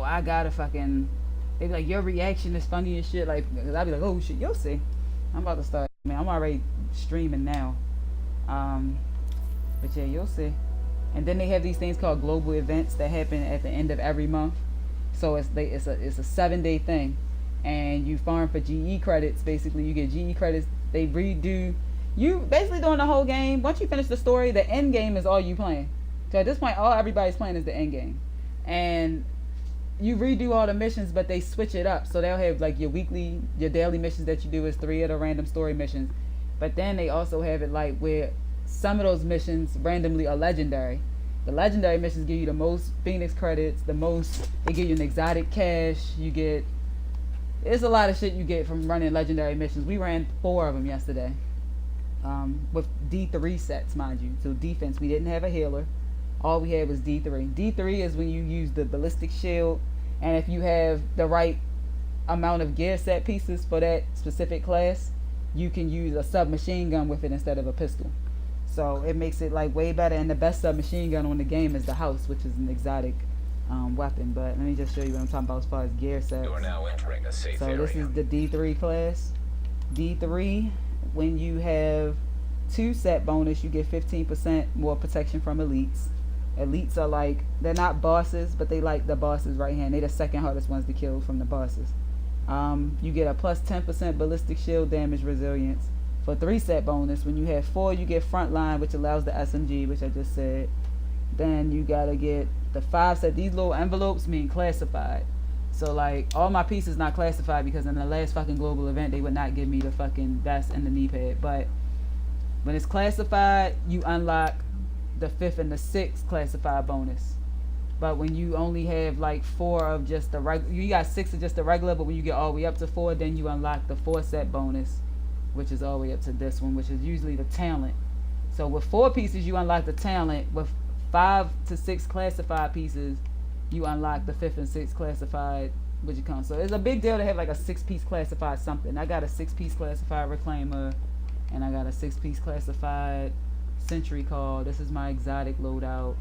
I gotta fucking. They be like, your reaction is funny and shit. Like, cause I be like, oh shit, you'll see. I'm about to start. Man, I'm already streaming now. But yeah, you'll see. And then they have these things called global events that happen at the end of every month. So it's a 7-day thing, and you farm for GE credits. Basically, you get GE credits. They redo. You basically doing the whole game. Once you finish the story, the end game is all you playing. So at this point, all everybody's playing is the end game, and you redo all the missions, but they switch it up. So they'll have like your daily missions that you do is 3 of the random story missions, but then they also have it like where some of those missions randomly are legendary. The legendary missions give you the most Phoenix credits, they give you an exotic cash, it's a lot of shit you get from running legendary missions. We ran 4 of them yesterday, with D3 sets, mind you. So defense, we didn't have a healer. All we had was D3. D3 is when you use the ballistic shield, and if you have the right amount of gear set pieces for that specific class, you can use a submachine gun with it instead of a pistol. So it makes it like way better, and the best submachine gun on the game is the House, which is an exotic weapon. But let me just show you what I'm talking about as far as gear sets. You're now entering a safe area. This is the D3 class. D3, when you have 2 set bonus, you get 15% more protection from elites. Elites are like, they're not bosses, but they like the bosses right hand. They're the second hardest ones to kill from the bosses. You get a plus 10% ballistic shield damage resilience. For 3 set bonus, when you have 4, you get frontline, which allows the SMG, which I just said. Then you gotta get the 5 set. These little envelopes mean classified. So like, all my pieces not classified because in the last fucking global event, they would not give me the fucking vest and the knee pad. But when it's classified, you unlock the 5th and the 6th classified bonus. But when you only have like 4 of just the regular, you got 6 of just the regular, but when you get all the way up to 4, then you unlock the 4 set bonus, which is all the way up to this one, which is usually the talent. So with 4 pieces, you unlock the talent. With 5 to 6 classified pieces, you unlock the 5th and 6th classified, which comes. So it's a big deal to have like a 6-piece classified something. I got a 6-piece classified reclaimer, and I got a 6-piece classified sentry call. This is my exotic loadout.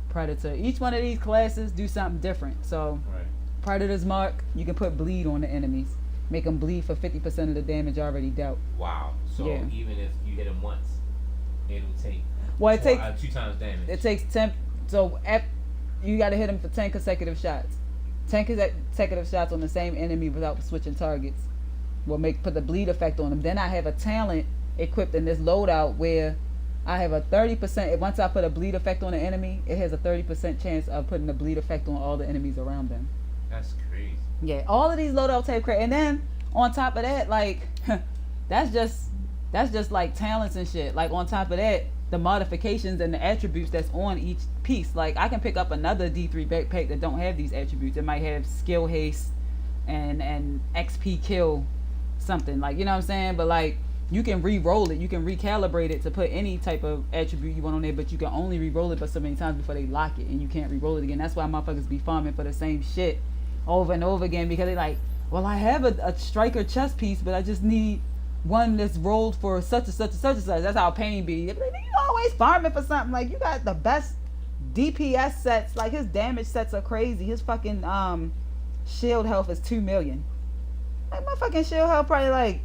Predator. Each one of these classes do something different. So right. Predator's mark, you can put bleed on the enemies. Make them bleed for 50% of the damage already dealt. Wow. So yeah. Even if you hit them once, it'll take 2 times damage. It takes 10. So you got to hit them for 10 consecutive shots. 10 consecutive shots on the same enemy without switching targets will put the bleed effect on them. Then I have a talent equipped in this loadout where I have a 30%. Once I put a bleed effect on the enemy, it has a 30% chance of putting the bleed effect on all the enemies around them. That's crazy. Yeah, all of these loadouts have crazy. And then on top of that, like that's just like talents and shit. Like on top of that, the modifications and the attributes that's on each piece. Like I can pick up another D3 backpack that don't have these attributes. It might have skill haste and XP kill something. Like, you know what I'm saying? But like, you can re-roll it. You can recalibrate it to put any type of attribute you want on there, but you can only re-roll it but so many times before they lock it, and you can't re-roll it again. That's why motherfuckers be farming for the same shit over and over again, because they like, well, I have a striker chest piece, but I just need one that's rolled for such and such and such and such. That's how pain be. Like, you always farming for something. Like, you got the best DPS sets. Like, his damage sets are crazy. His fucking shield health is 2 million. Like, my fucking shield health probably like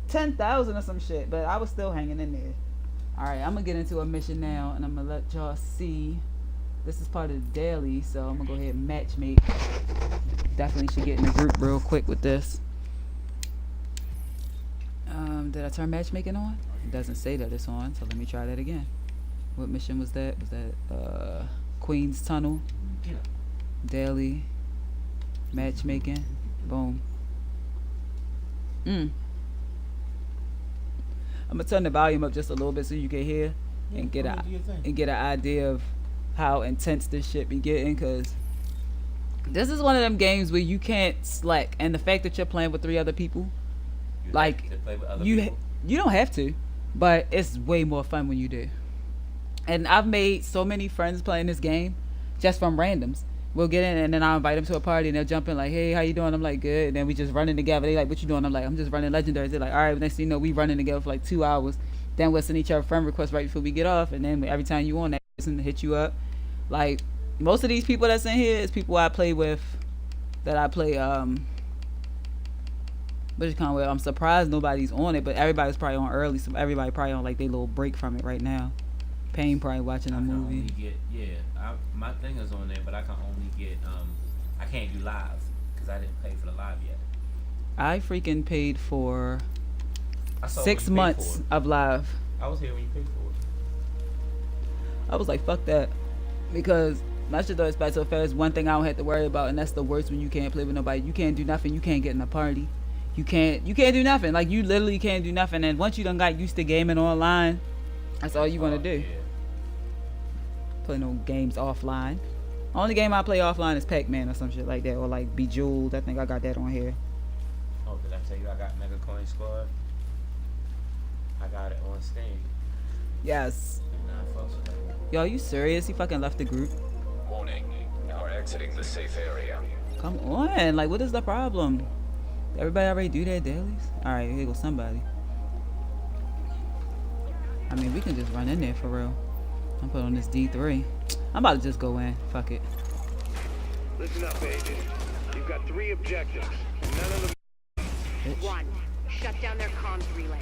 10,000 or some shit, but I was still hanging in there. Alright, I'm gonna get into a mission now, and I'm gonna let y'all see. This is part of the daily, so I'm gonna go ahead and matchmake. Definitely should get in the group real quick with this. Did I turn matchmaking on? It doesn't say that it's on, so let me try that again. What mission was that? Was that Queen's Tunnel? Yeah. Daily matchmaking. Boom. I'm gonna turn the volume up just a little bit so you can hear and get an idea of how intense this shit be getting, because this is one of them games where you can't slack, and the fact that you're playing with 3 other people, like you don't have to, but it's way more fun when you do. And I've made so many friends playing this game just from randoms. We'll get in, and then I'll invite them to a party, and they'll jump in like, hey, how you doing? I'm like, good. And then we just running together. They like, what you doing? I'm like, I'm just running legendaries. They're like, all right. Next thing you know, we running together for like 2 hours. Then we'll send each other friend requests right before we get off, and then every time you on, that person hit you up. Like, most of these people that's in here is people I play with that I play But I'm surprised nobody's on it, but everybody's probably on early, so everybody probably on like their little break from it right now. Payne probably watching a movie. My thing is on there, but I can only get I can't do live because I didn't pay for the live yet. I freaking paid for 6 months of live. I was here when you paid for it. I was like, fuck that, because my shit does back so fast. One thing I don't have to worry about, and that's the worst when you can't play with nobody. You can't do nothing. You can't get in a party. You can't do nothing. Like, you literally can't do nothing. And once you done got used to gaming online, that's all you want to do. Yeah. Play no games offline. Only game I play offline is Pac-Man or some shit like that, or like Bejeweled. I think I got that on here. Oh, did I tell you I got Mega Coin Squad? I got it on Steam. Yes. Nah, yo, you serious? You fucking left the group? Warning, now exiting the safe area. Come on, like, what is the problem? Everybody already do their dailies? Alright, here goes somebody. I mean, we can just run in there for real. I'm put on this D3. I'm about to just go in. Fuck it. Listen up, agent. You've got 3 objectives. None of them. Bitch. 1. Shut down their comms relay.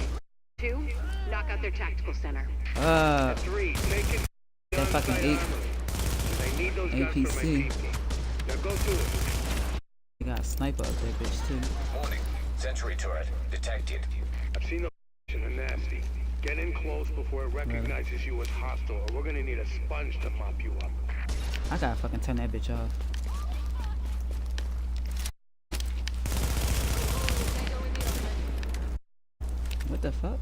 2. Knock out their tactical center. 3. Take it. That fucking 8. They need those guns APC. for my safety. Now go to it. They got a sniper up there, bitch, too. Warning, sentry turret detected. I've seen the and they're nasty. Get in close before it recognizes you as hostile, or we're gonna need a sponge to mop you up. I gotta fucking turn that bitch off. What the fuck?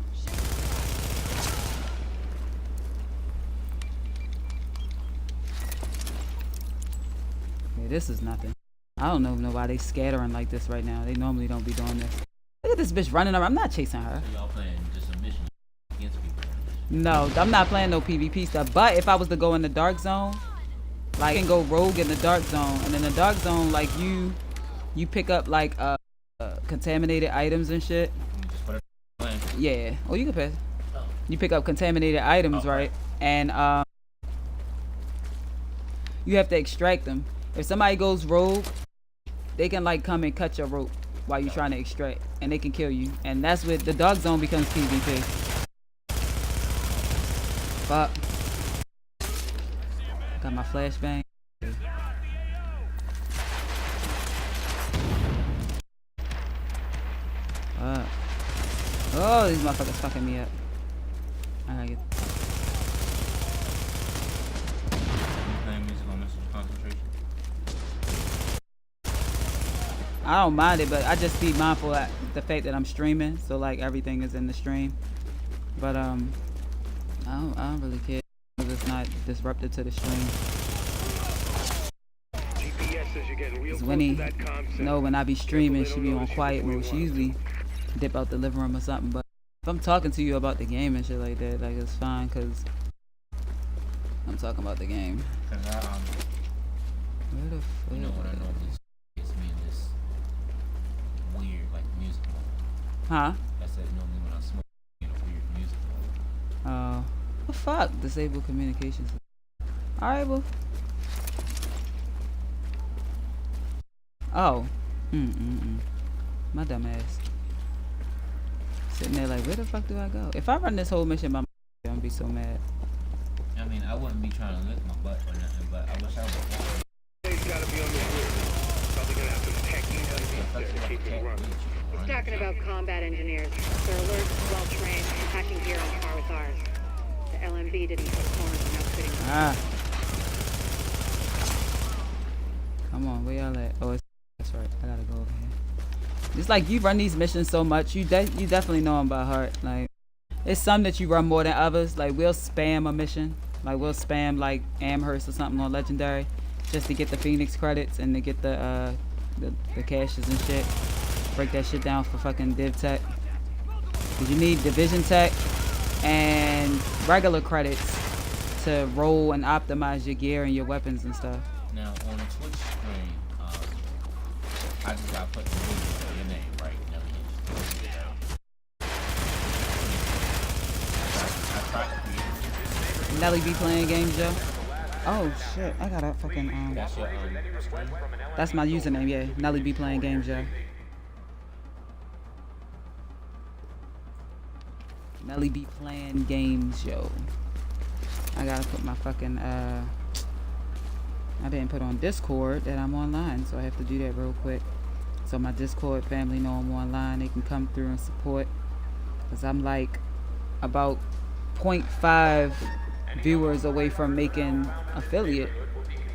Yeah, this is nothing. I don't know why they scattering like this right now. They normally don't be doing this. Look at this bitch running around. I'm not chasing her. So y'all playing just a mission against people? No, I'm not playing no PvP stuff. But if I was to go in the dark zone, like, I can go rogue in the dark zone, and in the dark zone, like, you pick up like contaminated items and shit. Just put it. Yeah. Oh, you can pass. Oh. You pick up contaminated items, right? And you have to extract them. If somebody goes rogue, they can like come and cut your rope while you're trying to extract, and they can kill you. And that's what the dark zone becomes PvP. Fuck. Got my flashbang. Oh, these motherfuckers fucking me up. I gotta get. Playing music on message concentration. I don't mind it, but I just be mindful of the fact that I'm streaming, so like everything is in the stream. But I don't really care if it's not disruptive to the stream. GPS says you're getting real close Winnie, to that comm center. no, when I be streaming, she be on quiet mode. She usually dip out the living room or something. But if I'm talking to you about the game and shit like that, like, it's fine, cause I'm talking about the game. Cause Where the fuck? you know what I normally gets me in this weird like music mode. Huh? I said normally when I smoke in a weird music mode. What fuck? Disable communications. Alright, well. Oh. My dumb ass. Sitting there like, where the fuck do I go? If I run this whole mission by myself, I'm gonna be so mad. I mean, I wouldn't be trying to lick my butt or nothing, but I wish I would. It's gotta be on the grid. Probably gonna have some tech needs to keep it running. He's talking about combat engineers. They're alert, well-trained, and hacking gear on par with ours. The LMB didn't cut corners in outfitting them. Ah. Come on, where y'all at? Oh, that's right. I gotta go over here. It's like you run these missions so much, you definitely know them by heart. Like, it's some that you run more than others. Like, we'll spam a mission. Like, we'll spam like Amherst or something on Legendary, just to get the Phoenix credits and to get the caches and shit. Break that shit down for fucking Div Tech. Cause you need Division Tech and regular credits to roll and optimize your gear and your weapons and stuff. Now on the Twitch stream, I just gotta put your name right. I tried to create it. Nelly be playing games, Joe? Oh shit! I got a fucking That's your stream? That's my username. Yeah, Nelly be playing games, yeah. Nelly be playing games, yo. I gotta put my fucking I didn't put on Discord that I'm online, so I have to do that real quick. So my Discord family know I'm online. They can come through and support. Cause I'm like about 0.5 viewers away from making affiliate.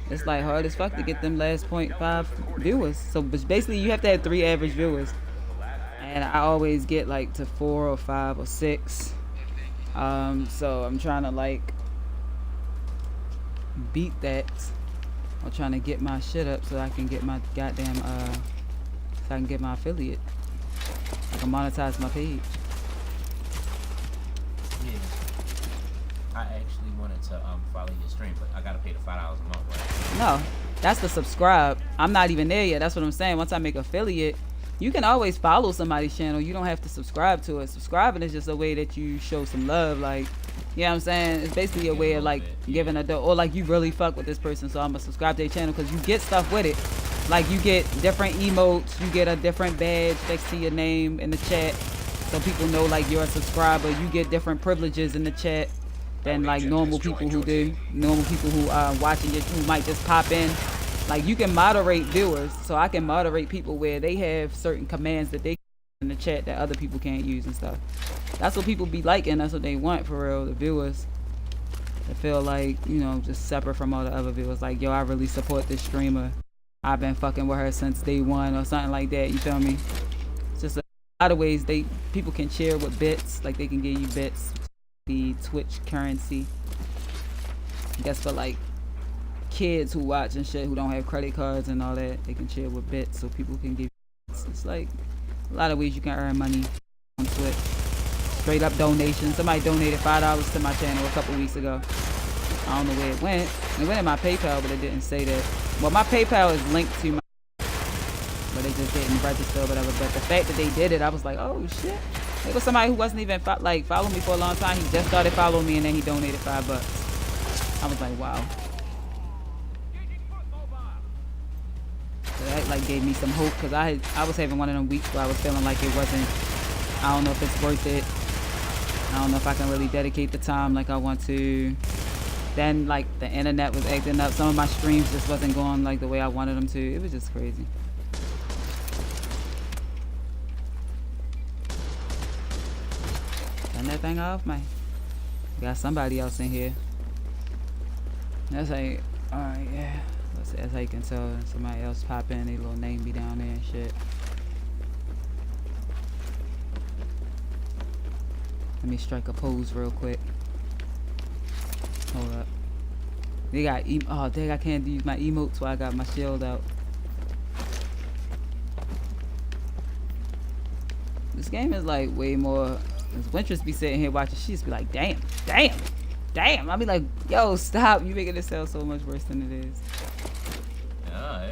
It's like hard as fuck to get them last 0.5 viewers. So basically you have to have 3 average viewers. And I always get like to 4 or 5 or 6. So I'm trying to like beat that. I'm trying to get my shit up so I can get my goddamn so I can get my affiliate. I can monetize my page. Yeah. I actually wanted to follow your stream, but I gotta pay the $5 a month, right? No, that's the subscribe. I'm not even there yet. That's what I'm saying. Once I make affiliate, you can always follow somebody's channel. You don't have to subscribe to it. Subscribing is just a way that you show some love. Like, you know what I'm saying? It's basically a way of like giving a or like you really fuck with this person, so I'm gonna subscribe to their channel because you get stuff with it. Like you get different emotes, you get a different badge next to your name in the chat, so people know like you're a subscriber. You get different privileges in the chat than like normal people who do. Normal people who are watching it, who might just pop in. Like you can moderate viewers, so I can moderate people where they have certain commands that they in the chat that other people can't use and stuff. That's what people be liking. That's what they want for real. The viewers, they feel like, you know, just separate from all the other viewers. Like, yo, I really support this streamer. I've been fucking with her since day one or something like that. You feel me? It's just a lot of ways people can cheer with bits. Like they can give you bits, the Twitch currency. I guess for like kids who watch and shit who don't have credit cards and all that, they can cheer with bits so people can give bits. It's like a lot of ways you can earn money on Twitch. Straight up donations. Somebody donated $5 to my channel a couple weeks ago. I don't know where it went. It went in my PayPal, but it didn't say that. Well, my PayPal is linked to my, but they just didn't register or whatever. But the fact that they did it, I was like, oh shit. It was somebody who wasn't even like following me for a long time. He just started following me and then he donated $5. I was like, wow. So that like gave me some hope because I was having one of them weeks where I was feeling like it wasn't. I don't know if it's worth it. I don't know if I can really dedicate the time like I want to. Then like the internet was acting up. Some of my streams just wasn't going like the way I wanted them to. It was just crazy. Turn that thing off, man. Got somebody else in here. That's like, alright, yeah. That's how you can tell somebody else pop in, their little name be down there and shit. Let me strike a pose real quick. Hold up. They got oh dang, I can't use my emotes so I got my shield out. This game is like way more. As Wintress be sitting here watching, she just be like, damn, damn, damn. I be like, yo, stop. You making it sound so much worse than it is. Nah, you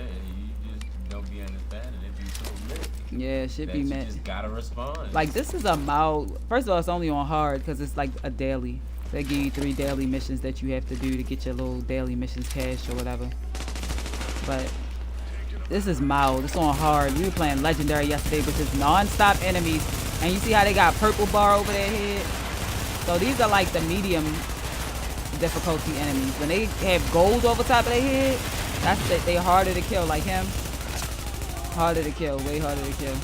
just don't be understanding. It be so lit. Yeah, shit be meant. You just gotta respond. Like this is a mild. First of all, it's only on hard because it's like a daily. They give you 3 daily missions that you have to do to get your little daily missions cash or whatever. But this is mild. It's on hard. We were playing legendary yesterday, which is non-stop enemies. And you see how they got purple bar over their head? So these are like the medium difficulty enemies. When they have gold over top of their head, they're harder to kill. Like him, harder to kill, way harder to kill.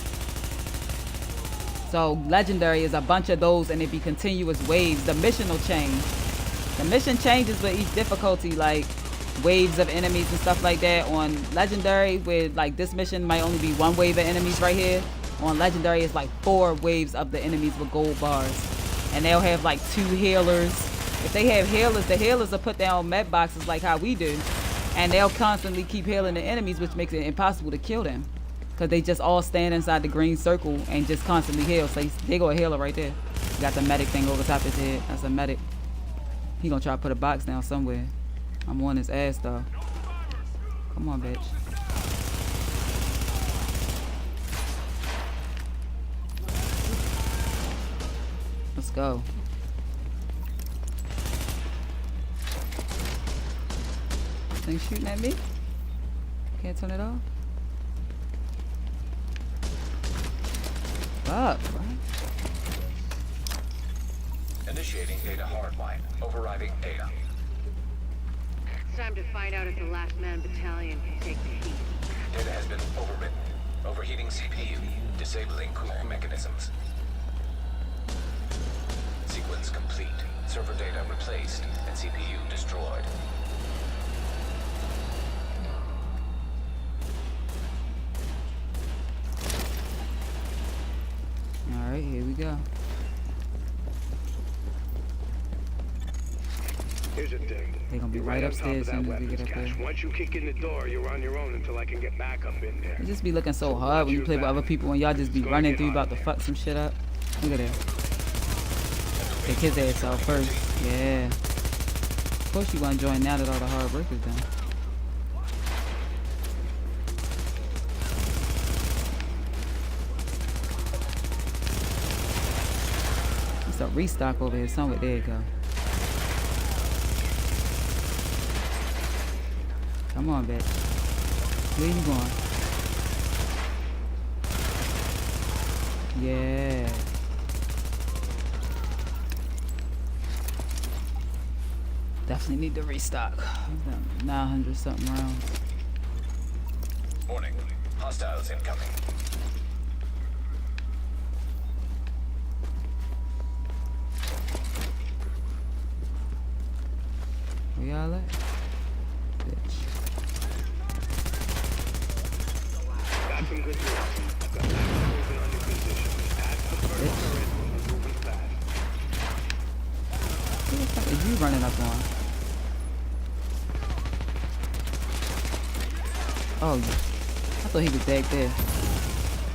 So legendary is a bunch of those, and it be continuous waves. The mission will change. The mission changes with each difficulty, like waves of enemies and stuff like that. On legendary, with like this mission might only be 1 wave of enemies right here. On legendary, it's like 4 waves of the enemies with gold bars, and they'll have like 2 healers. If they have healers, the healers will put down med boxes like how we do, and they'll constantly keep healing the enemies, which makes it impossible to kill them. Because they just all stand inside the green circle and just constantly heal. So they go a healer right there. Got the medic thing over top his head. That's a medic. He gonna try to put a box down somewhere. I'm on his ass though. Come on, bitch. Let's go. Thing shooting at me. Can't turn it off. Fuck, bro. Initiating data hardline. Overriding data. It's time to find out if the Last Man Battalion can take the heat. Data has been overwritten. Overheating CPU. Disabling cooling mechanisms. Sequence complete. Server data replaced and CPU destroyed. Alright, here we go. Here's the thing. They're gonna be You're right on top upstairs of as that soon as we weapons get up cache. there. Once you kick in the door, you're on your own until I can get back up in there. It just be looking so hard when you play with other people and y'all just be running through about to fuck some shit up. Look at that. Take his ass out first. Yeah. Of course you gonna join now that all the hard work is done. It's a restock over here somewhere. There you go. Come on, bitch. Where you going? Yeah. Definitely need to restock. 900 something rounds. Warning. Hostiles incoming. Where y'all at? Bitch. Got some good news. Got that moving on your position. That's the first Bitch. turret. Moving fast. Who the fuck is you running up on? Oh, I thought he was back there.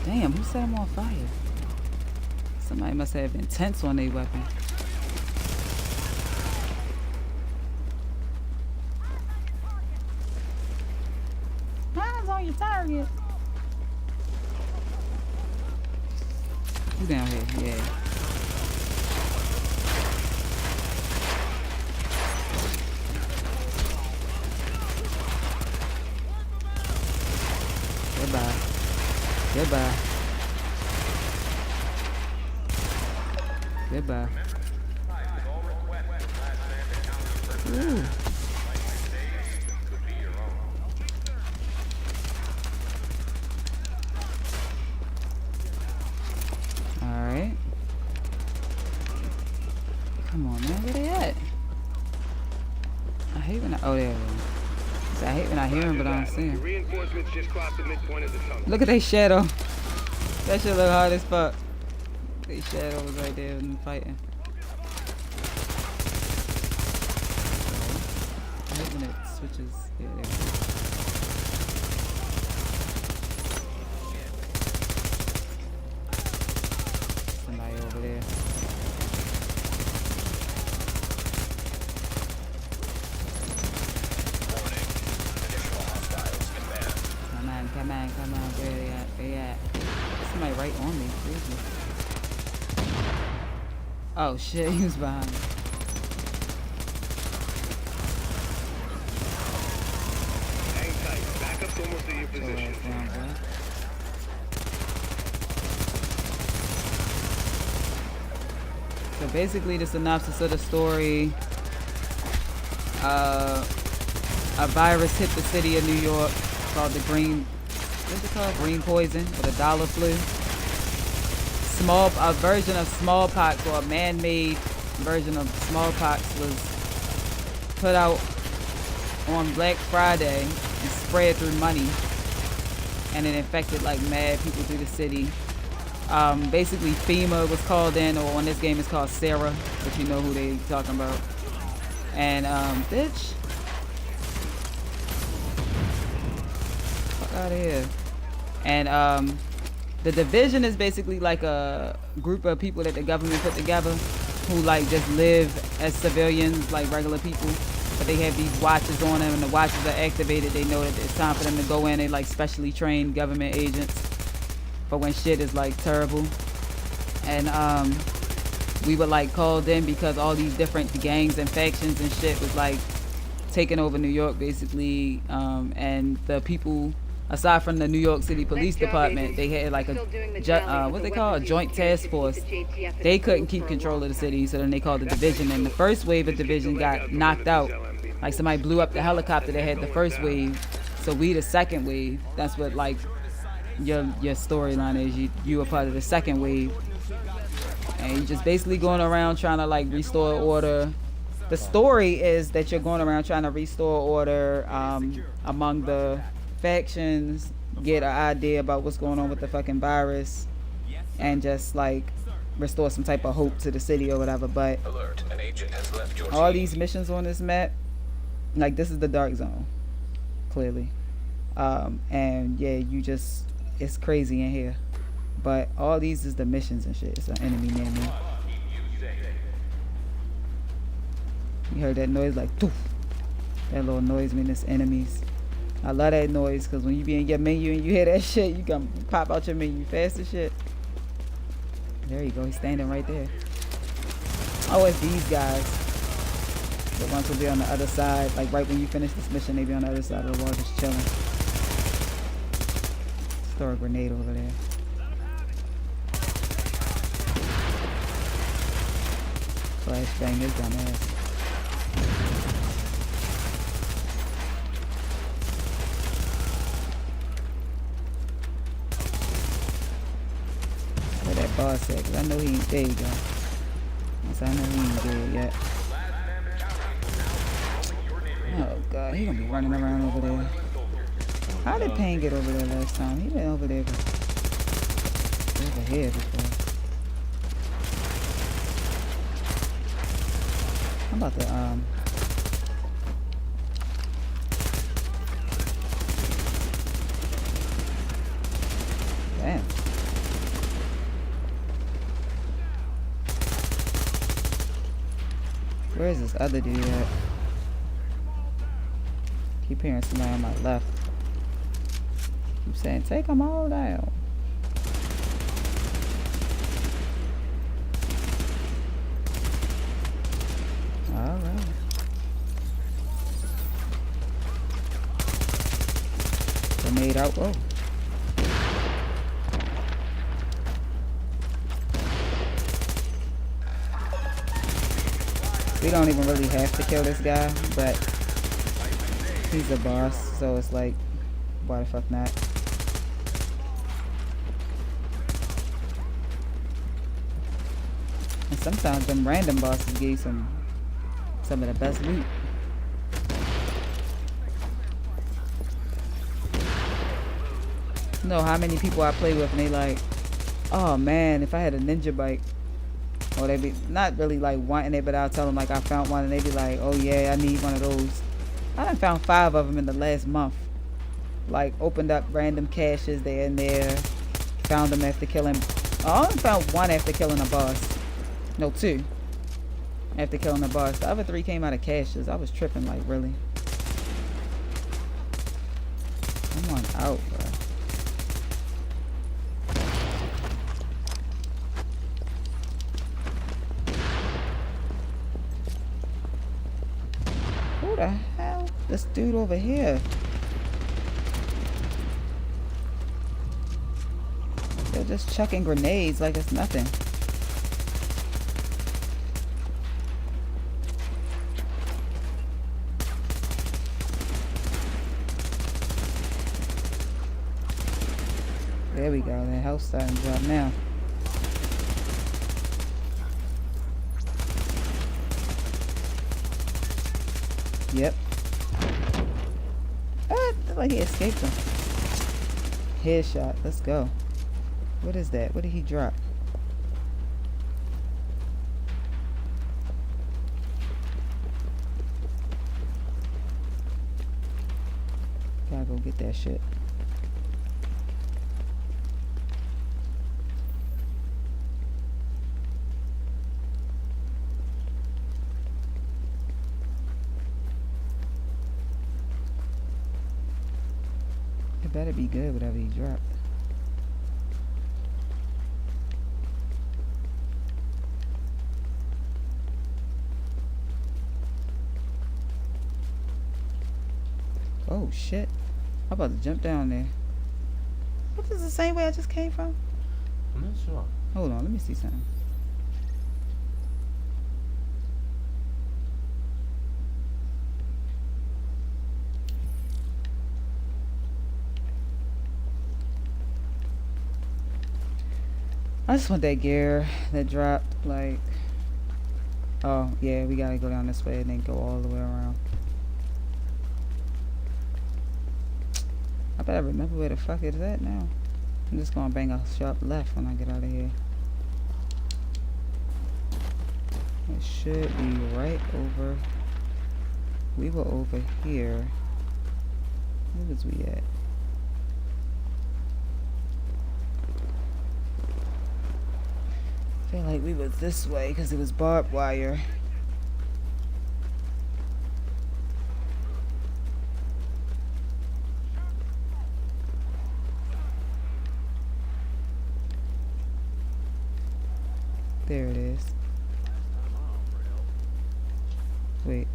Damn, who set him on fire? Somebody must have intense on their weapon. Eyes on your target. Who's down here? Yeah. Goodbye. Goodbye. Goodbye. Ooh. Alright. Come on, man. Where they at? I hate when I... Oh, there we go. I hate when I hear him, but I don't see Your him. reinforcements just crossed the midpoint of the tunnel. Look at they shadow. That shit look hard as fuck. They shadow was right there and fighting. I hate when it switches. Yeah, there we go. Somebody over there. Come on, where they at? Where they at? Somebody right on me, seriously. Oh shit, he was behind me. Hang tight. Back up to almost at your Chill position. ass down, boy. So basically the synopsis of the story, a virus hit the city of New York called the what's it called? Green poison, or the dollar flu. A version of smallpox, or a man-made version of smallpox, was put out on Black Friday and spread through money, and it infected like mad people through the city. Basically FEMA was called in, or on this game it's called Sarah, but you know who they talking about. And bitch, fuck out of here. And the division is basically like a group of people that the government put together who like just live as civilians like regular people, but they have these watches on them, and the watches are activated. They know that it's time for them to go in. They like specially trained government agents for when shit is like terrible. And we were like called in because all these different gangs and factions and shit was like taking over New York basically, and the people aside from the New York City Police Nice job, Department, agents. they had like We're a still doing the tally, what but they the call a weapons joint used appear task to force. keep the JTF in They the couldn't loop keep for a control long of the time. city, so then they called the division. And the first wave of division got knocked out. Like somebody blew up the helicopter that had the first wave, so we the second wave. That's what like your storyline is. You were part of the second wave, and you just basically going around trying to like restore order. The story is that you're going around trying to restore order among the factions, get an idea about what's going on with the fucking virus, and just like restore some type of hope to the city or whatever. But Alert, an agent has left your all team. these missions on this map, like this is the dark zone, clearly. And yeah, it's crazy in here. But all these is the missions and shit. It's an enemy near me. You heard that noise like poof. That little noise means it's enemies. I love that noise because when you be in your menu and you hear that shit, you can pop out your menu fast as shit. There you go, he's standing right there. Oh, it's these guys. The ones will be on the other side. Like right when you finish this mission, they be on the other side of the wall just chilling. Throw a grenade over there. Flashbang his dumb ass. Where that boss at? 'Cause I know he ain't. There you go. Yes, I know he ain't dead yet. Oh god, he gonna be running around over there. How did Payne get over there last time? He been over there over here before. I'm about to damn. Where is this other dude at? Keep hearing somebody on my left. Keep saying, take them all down. Alright. Grenade out. Whoa. We don't even really have to kill this guy, but he's the boss, so it's like, why the fuck not? And sometimes them random bosses give you some of the best loot. You know how many people I play with and they like, oh man, if I had a ninja bike. Or they be not really like wanting it, but I'll tell them like I found one and they be like, oh yeah, I need one of those. I done found 5 of them in the last month. Like opened up random caches, they're in there. Found them after killing, I only found 1 after killing a boss. No, 2 after killing a boss. The other 3 came out of caches. I was tripping like really. Come on out, bro. Who the hell? This dude over here. They're just chucking grenades like it's nothing. There we go. That health's starting to drop now. Yep. Ah, like he escaped him. Headshot. Let's go. What is that? What did he drop? Gotta go get that shit. It better be good, whatever he dropped. Oh shit. I'm about to jump down there. What is the same way I just came from? I'm not sure. Hold on, let me see something. I just want that gear that dropped, like... Oh, yeah, we gotta go down this way and then go all the way around. I better remember where the fuck it is at now. I'm just gonna bang a sharp left when I get out of here. It should be right over... We were over here. Where was we at? I feel like we was this way because it was barbed wire. There it is. Wait.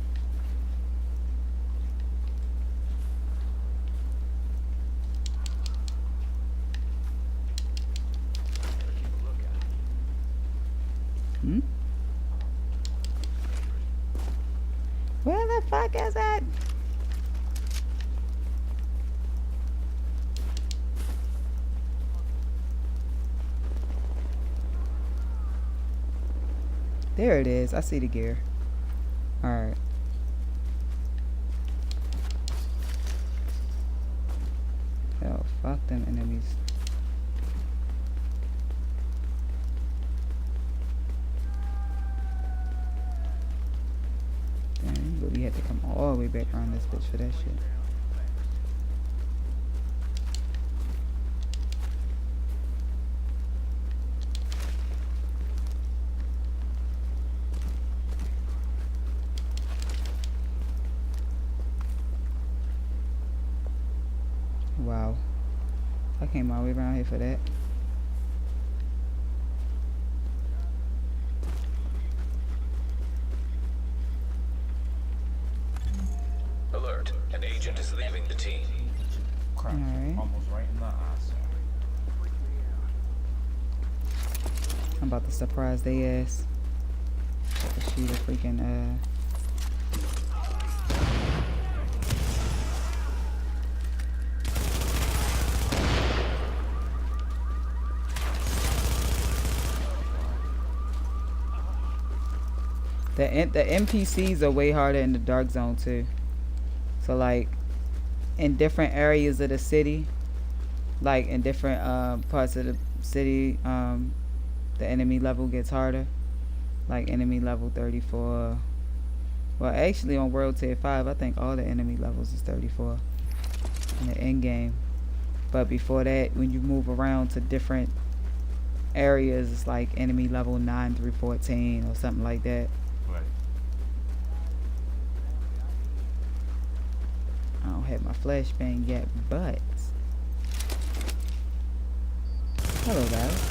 Hmm? Where the fuck is it? There it is. I see the gear. Alright. Oh, fuck them enemies. Dang, but we had to come all the way back around this bitch for that shit. Wow. I came all the way around here for that. Alert. An agent is leaving the team. Crap. Alright. Almost right in the eye. I'm about to surprise they ass. About to shoot a freaking the NPCs are way harder in the dark zone too. So like in different areas of the city, like in different parts of the city, the enemy level gets harder. Like enemy level 34. Well, actually on World Tier 5, I think all the enemy levels is 34 in the end game. But before that, when you move around to different areas, it's like enemy level 9 through 14 or something like that. Right. I don't have my flashbang yet, but hello guys.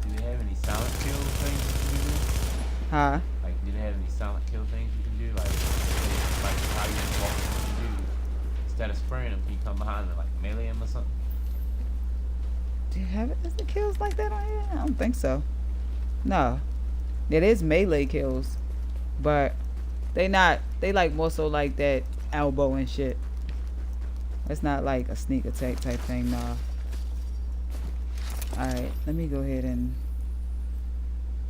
Do they have any silent kill things you can do? Huh? Like, do they have any silent kill things you can do? Like how you just walk what you do. Instead of spraying them, can you come behind and like melee him or something? Do you have it? Is the kills like that on here? I don't think so. No. It is melee kills, but they like more so like that elbow and shit. It's not like a sneak attack type thing, nah. Alright, let me go ahead and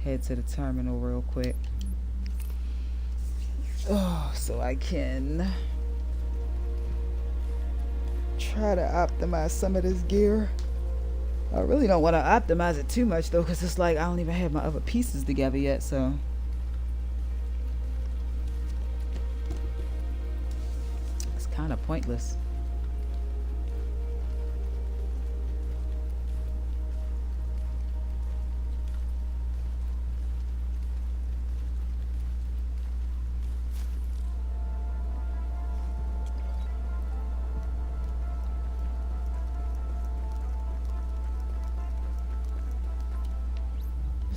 head to the terminal real quick. Oh, so I can try to optimize some of this gear. I really don't want to optimize it too much though, because it's like I don't even have my other pieces together yet, so it's kind of pointless.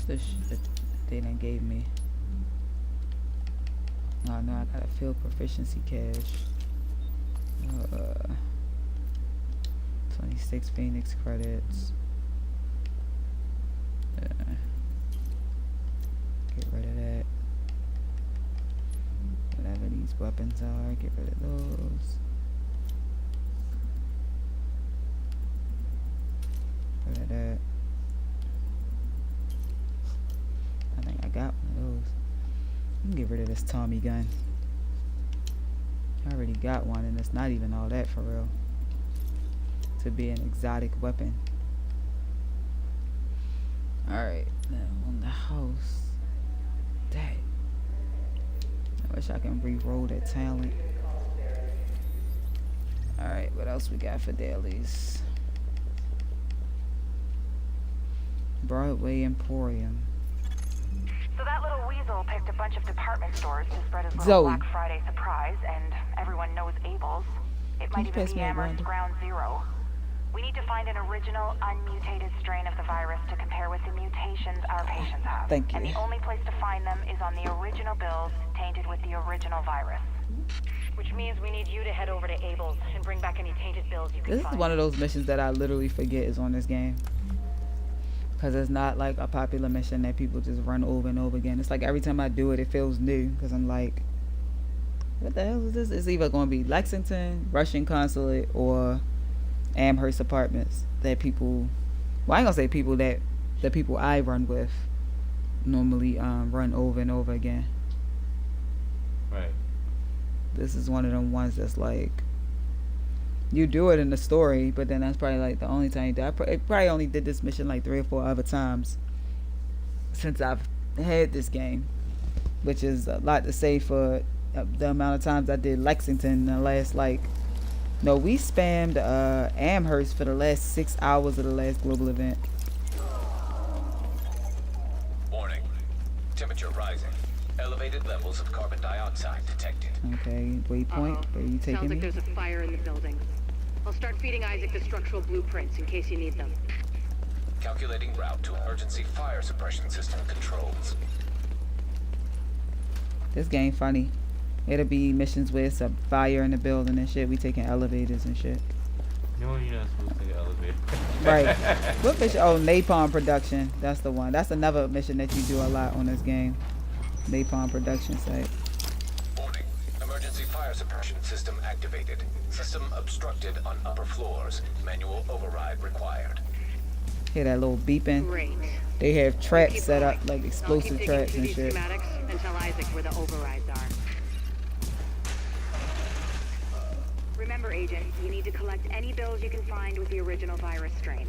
The shit that they done gave me. Oh no, I gotta fill proficiency cache. 26 Phoenix credits. Get rid of that. Whatever these weapons are, get rid of those. Rid of that. I think I got one of those. I'm gonna get rid of this Tommy gun. I already got one and it's not even all that for real. To be an exotic weapon. Alright, now on the house. Dang. I wish I can re-roll that talent. Alright, what else we got for dailies? Broadway Emporium. So that little weasel picked a bunch of department stores to spread his little Zoe. Black Friday surprise, and everyone knows Abel's. It might you even pass be me that Amherst grinder? Ground Zero. We need to find an original, unmutated strain of the virus to compare with the mutations our patients have. Thank you. And the only place to find them is on the original bills tainted with the original virus. Which means we need you to head over to Abel's and bring back any tainted bills you can This find. is one of those missions that I literally forget is on this game. Because it's not like a popular mission that people just run over and over again. It's like every time I do it, it feels new. Because I'm like, what the hell is this? It's either going to be Lexington, Russian Consulate, or Amherst Apartments. That people, well, I ain't going to say people that the people I run with normally run over and over again. Right. This is one of them ones that's like, you do it in the story, but then that's probably like the only time you do it. I probably only did this mission like 3 or 4 other times since I've had this game, which is a lot to say for the amount of times I did Lexington in the last we spammed Amherst for the last 6 hours of the last global event. Warning. Temperature rising. Elevated levels of carbon dioxide detected. Okay, waypoint, where are you taking Sounds like me? there's a fire in the building. I'll start feeding Isaac the structural blueprints in case you need them. Calculating route to emergency fire suppression system controls. This game funny. It'll be missions where it's a fire in the building and shit. We taking elevators and shit. No, you're not supposed to take an elevator. Right. What mission? Oh, Napalm Production. That's the one. That's another mission that you do a lot on this game. Napalm Production site. Warning. Emergency fire suppression system activated. System obstructed on upper floors. Manual override required. Hear that little beeping? Great. They have traps Keep set up, going. like I'll explosive keep traps digging and through these shit. schematics and tell Isaac where the overrides are. Remember, Agent, you need to collect any bills you can find with the original virus strain.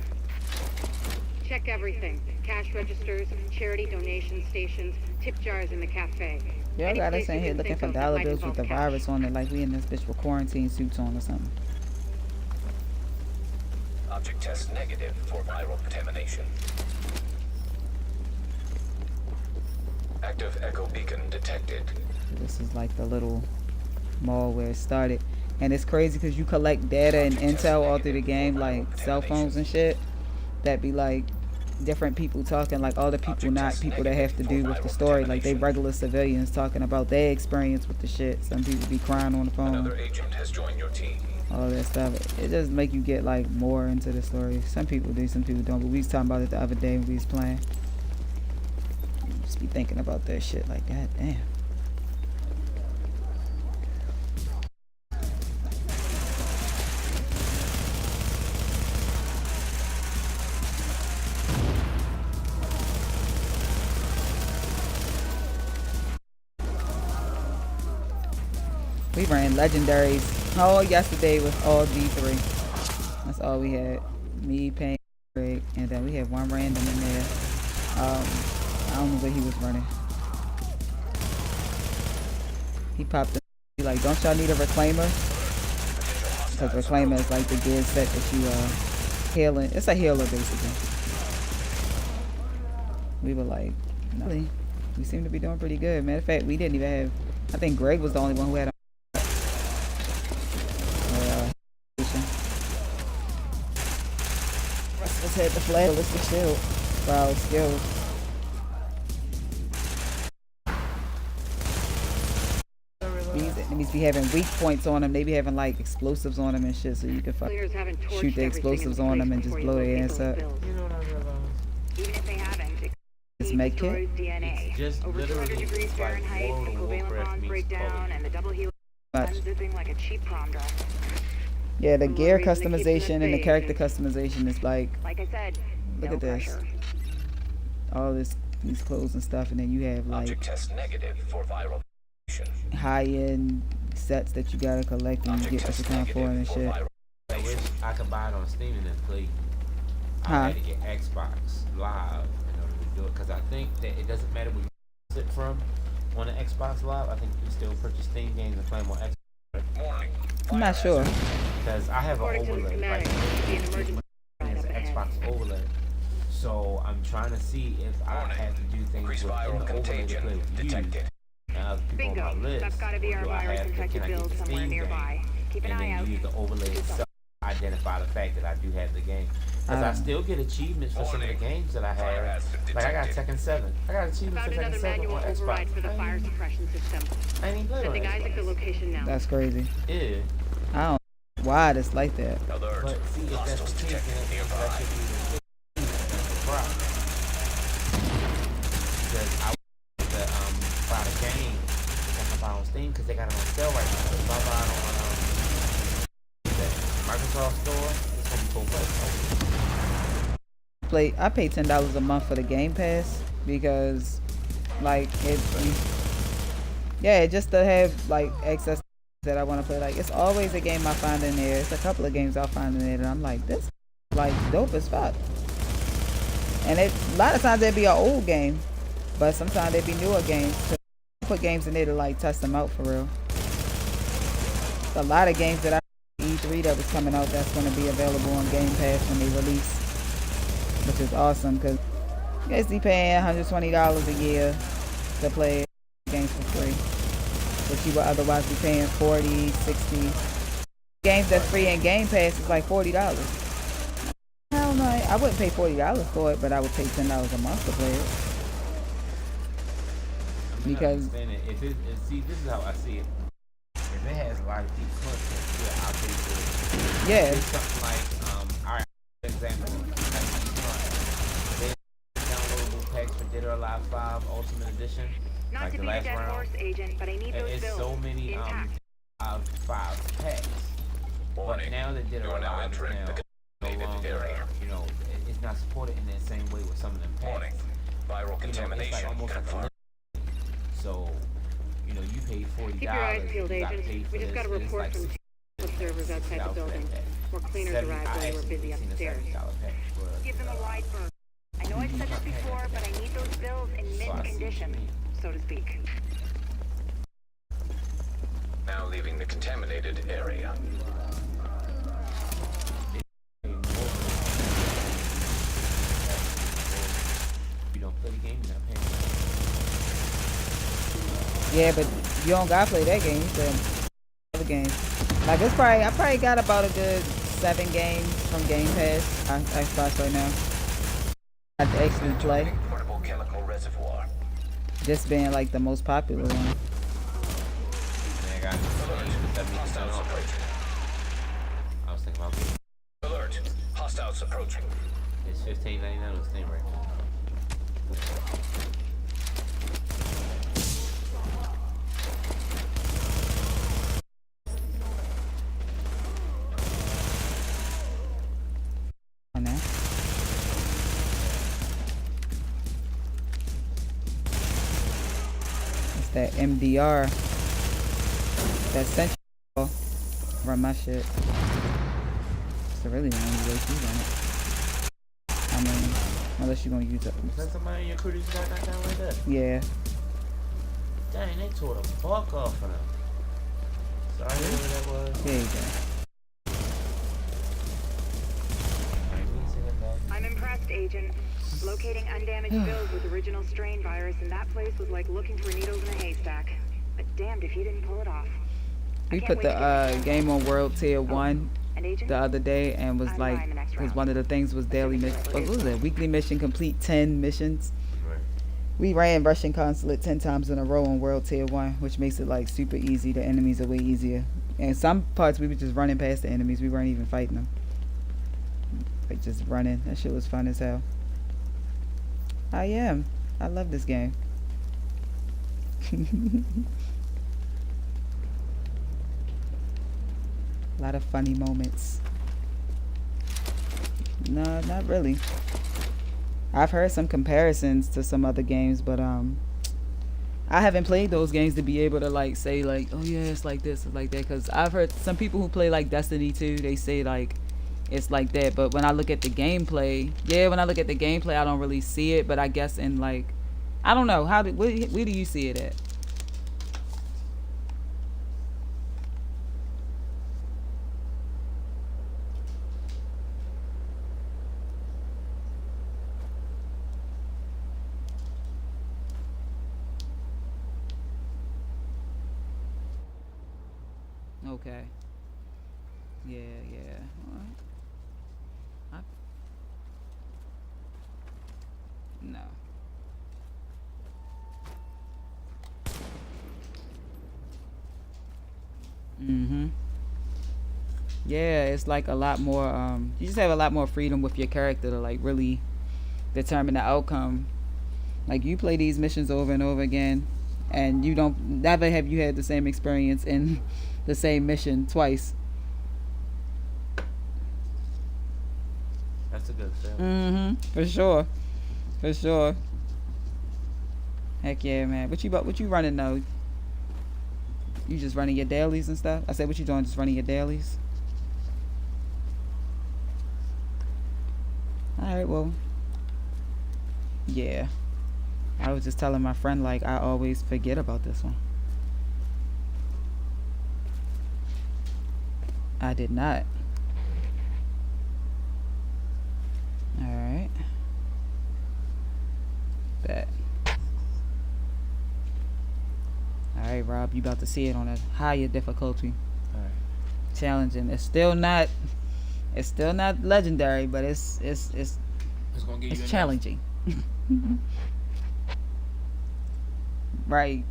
Check everything. Cash registers, charity donation stations, tip jars in the cafe. Y'all Any got place us you in here can looking think for of that dollar might bills with involve the cash. virus on it, like we in this bitch with quarantine suits on or something. Object test negative for viral contamination. Active echo beacon detected. This is like the little mall where it started. And it's crazy because you collect data and intel all through the game, like cell phones and shit, that be like different people talking, like all the people, not people that have to do with the story, like they regular civilians talking about their experience with the shit. Some people be crying on the phone, Another agent has joined your team. all that stuff. It just make you get like more into the story. Some people do, some people don't, but we was talking about it the other day when we was playing. Just be thinking about that shit like, god damn. We ran legendaries all yesterday with all D3. That's all we had. Me, Payne, Greg, and then we had one random in there. I don't know what he was running. He popped up. He like, don't y'all need a reclaimer? Because reclaimer is like the gear set that you healing. It's a healer basically. We were like, really? We seem to be doing pretty good. Matter of fact, we didn't even have. I think Greg was the only one who had a Let's hit the flag. Let's the shield. Wow, skills. be having weak points on them. They be having like explosives on them and shit, so you can Cleaners haven't torched shoot the everything explosives into on place them and just before you blow their locate ass those up. bills. You know what I realized? Even if they haven't, it It's could med destroys kit. DNA. It's just Over literally 200 degrees it's like Fahrenheit, World the of covalent Warcraft bonds meets break down, Call of and the double helix Much. unzipping like a cheap prom dress. Yeah, the One more gear reason to keep them at customization and the bay, character Agent. customization is like, Like I said, look no at this. pressure. All these clothes and stuff, and then you have like Object test negative for viral infection. high-end sets that you gotta collect and you Object get what test you come for and negative for shit. viral I wish I could buy it on Steam and then play. Huh. I had to get Xbox Live in order to do it because I think that it doesn't matter where you purchase it from on the Xbox Live. I think you can still purchase Steam games and play them on Xbox. warning. I'm not sure. Because I have an According to the overlay. schematic, there should be an emergency right It's up an ahead. Xbox overlay. So I'm trying to see if I Warning. have to do things Increased within viral the overlay to contagion play with you detected. and other people Bingo. on my list. That's gotta be or our do I have to, virus-infected can I get build the somewhere Steam nearby. game Keep an and eye then out. use the overlay itself to identify the fact that I do have the game. Because I still get achievements for some of the Warning. games that I Fire have. hazard Like I got detected. Tekken 7. I got achievements Found for Tekken another 7 manual on Xbox. override for the fire suppression system. I ain't even played on Sending Xbox. Isaac the location now. That's crazy. Yeah. I don't know why it's like that. Alert. But see, if that's Hostiles the case, detected then that nearby. should be the problem. Because I want to buy the game and I buy on Steam because they got it on sale right now. If I buy it on the Microsoft store, it's gonna be full price. I pay $10 a month for the Game Pass because, like, just to have like access that I want to play. Like, it's always a game I find in there. It's a couple of games I'll find in there that I'm like, this like dope as fuck. And a lot of times it'd be an old game, but sometimes they'd be newer games. Put games in there to like test them out for real. There's a lot of games that I E3 that was coming out that's going to be available on Game Pass when they release, which is awesome because you guys be paying $120 a year to play games for free, but you would otherwise be paying $40, $60. Games that's free in Game Pass is like $40. Hell no, I wouldn't pay $40 for it, but I would pay $10 a month to play it. Because see, this is how I see it. If it has a lot of deep content, yeah, I'll pay for it. yeah, It's something like, alright, for example, they downloadable packs for Dead or Alive 5 Ultimate Edition, Not like to the be a last dead round. horse, Agent, but I need And those it's bills so many intact. 5 packs. But Warning. now that Dead You or are now Alive is entering now the no contaminated longer, area. you know, it's not supported in that same way with some of them Warning. packs. Viral You know, it's contamination like almost like a confirmed. limit. So, you know, you pay $40. Keep your eyes peeled, you gotta Agent. pay for We just this, got a and it's report like from observers outside the building. More cleaners arrived while you were busy upstairs. Give them a wide berth. I know I've said this before, but I need those bills in mint condition, so to speak. Now leaving the contaminated area. You don't play the game, you're not paying. yeah, but you don't gotta play that game. You said other games. Like I probably got about a good 7 games from Game Pass on Xbox right now. I have to actually play. Portable chemical reservoir. This being like the most popular one. Man, I got Hostiles 70% off. approaching. I was thinking about Alert. Hostiles approaching. it's $15.99 on Steam right now. On there. It's that MDR. That central run my shit. It's really the only way to run it. I mean, unless you're gonna use it. Is that somebody in your crew just got knocked down like that? Yeah. Dang, they tore the fuck off of them. Sorry, whoever that was. There you go. Alright, we can say that back. I'm impressed, Agent. Locating undamaged bills with original strain virus in that place was like looking for needles in a haystack. But damned if you didn't pull it off. We I can't put wait the to get game on World Tier 1 And Agent, the other day and was I'm like, buying the next because round. one of the things was daily mission. What was it? Weekly mission, complete 10 missions. Right. We ran Russian consulate 10 times in a row on World Tier 1, which makes it like super easy. The enemies are way easier. And some parts we were just running past the enemies. We weren't even fighting them. Like just running. That shit was fun as hell. I am. I love this game. A lot of funny moments. No, not really. I've heard some comparisons to some other games, but I haven't played those games to be able to like say like, oh yeah, it's like this, it's like that. Cause I've heard some people who play like Destiny 2, they say like it's like that. But when I look at the gameplay, I don't really see it. But I guess in like, I don't know, where do you see it at? Okay. Yeah. No. Yeah, it's like a lot more, you just have a lot more freedom with your character to like really determine the outcome. Like you play these missions over and over again, and you don't, never have you had the same experience in the same mission twice. That's a good feeling. For sure. Heck yeah, man. What you running though? You just running your dailies and stuff? I said, what you doing? Just running your dailies? Alright, well. Yeah. I was just telling my friend, like, I always forget about this one. I did not. Alright. Bet. Alright, Rob, you about to see it on a higher difficulty. Alright. Challenging. It's still not legendary, but it's gonna give you challenging. Right.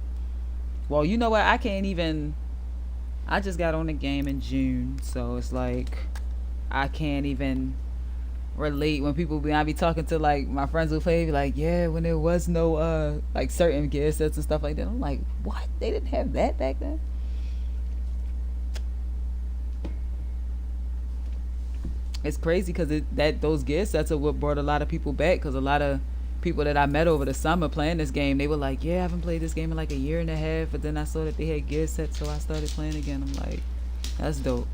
Well, you know what? I just got on the game in June, so it's like I can't even relate when I be talking to like my friends who play, be like, yeah, when there was no like certain gear sets and stuff like that. I'm like, what? They didn't have that back then? It's crazy because those gear sets are what brought a lot of people back, because a lot of people that I met over the summer playing this game, they were like, yeah, I haven't played this game in like a year and a half, but then I saw that they had gear sets, so I started playing again. I'm like, that's dope.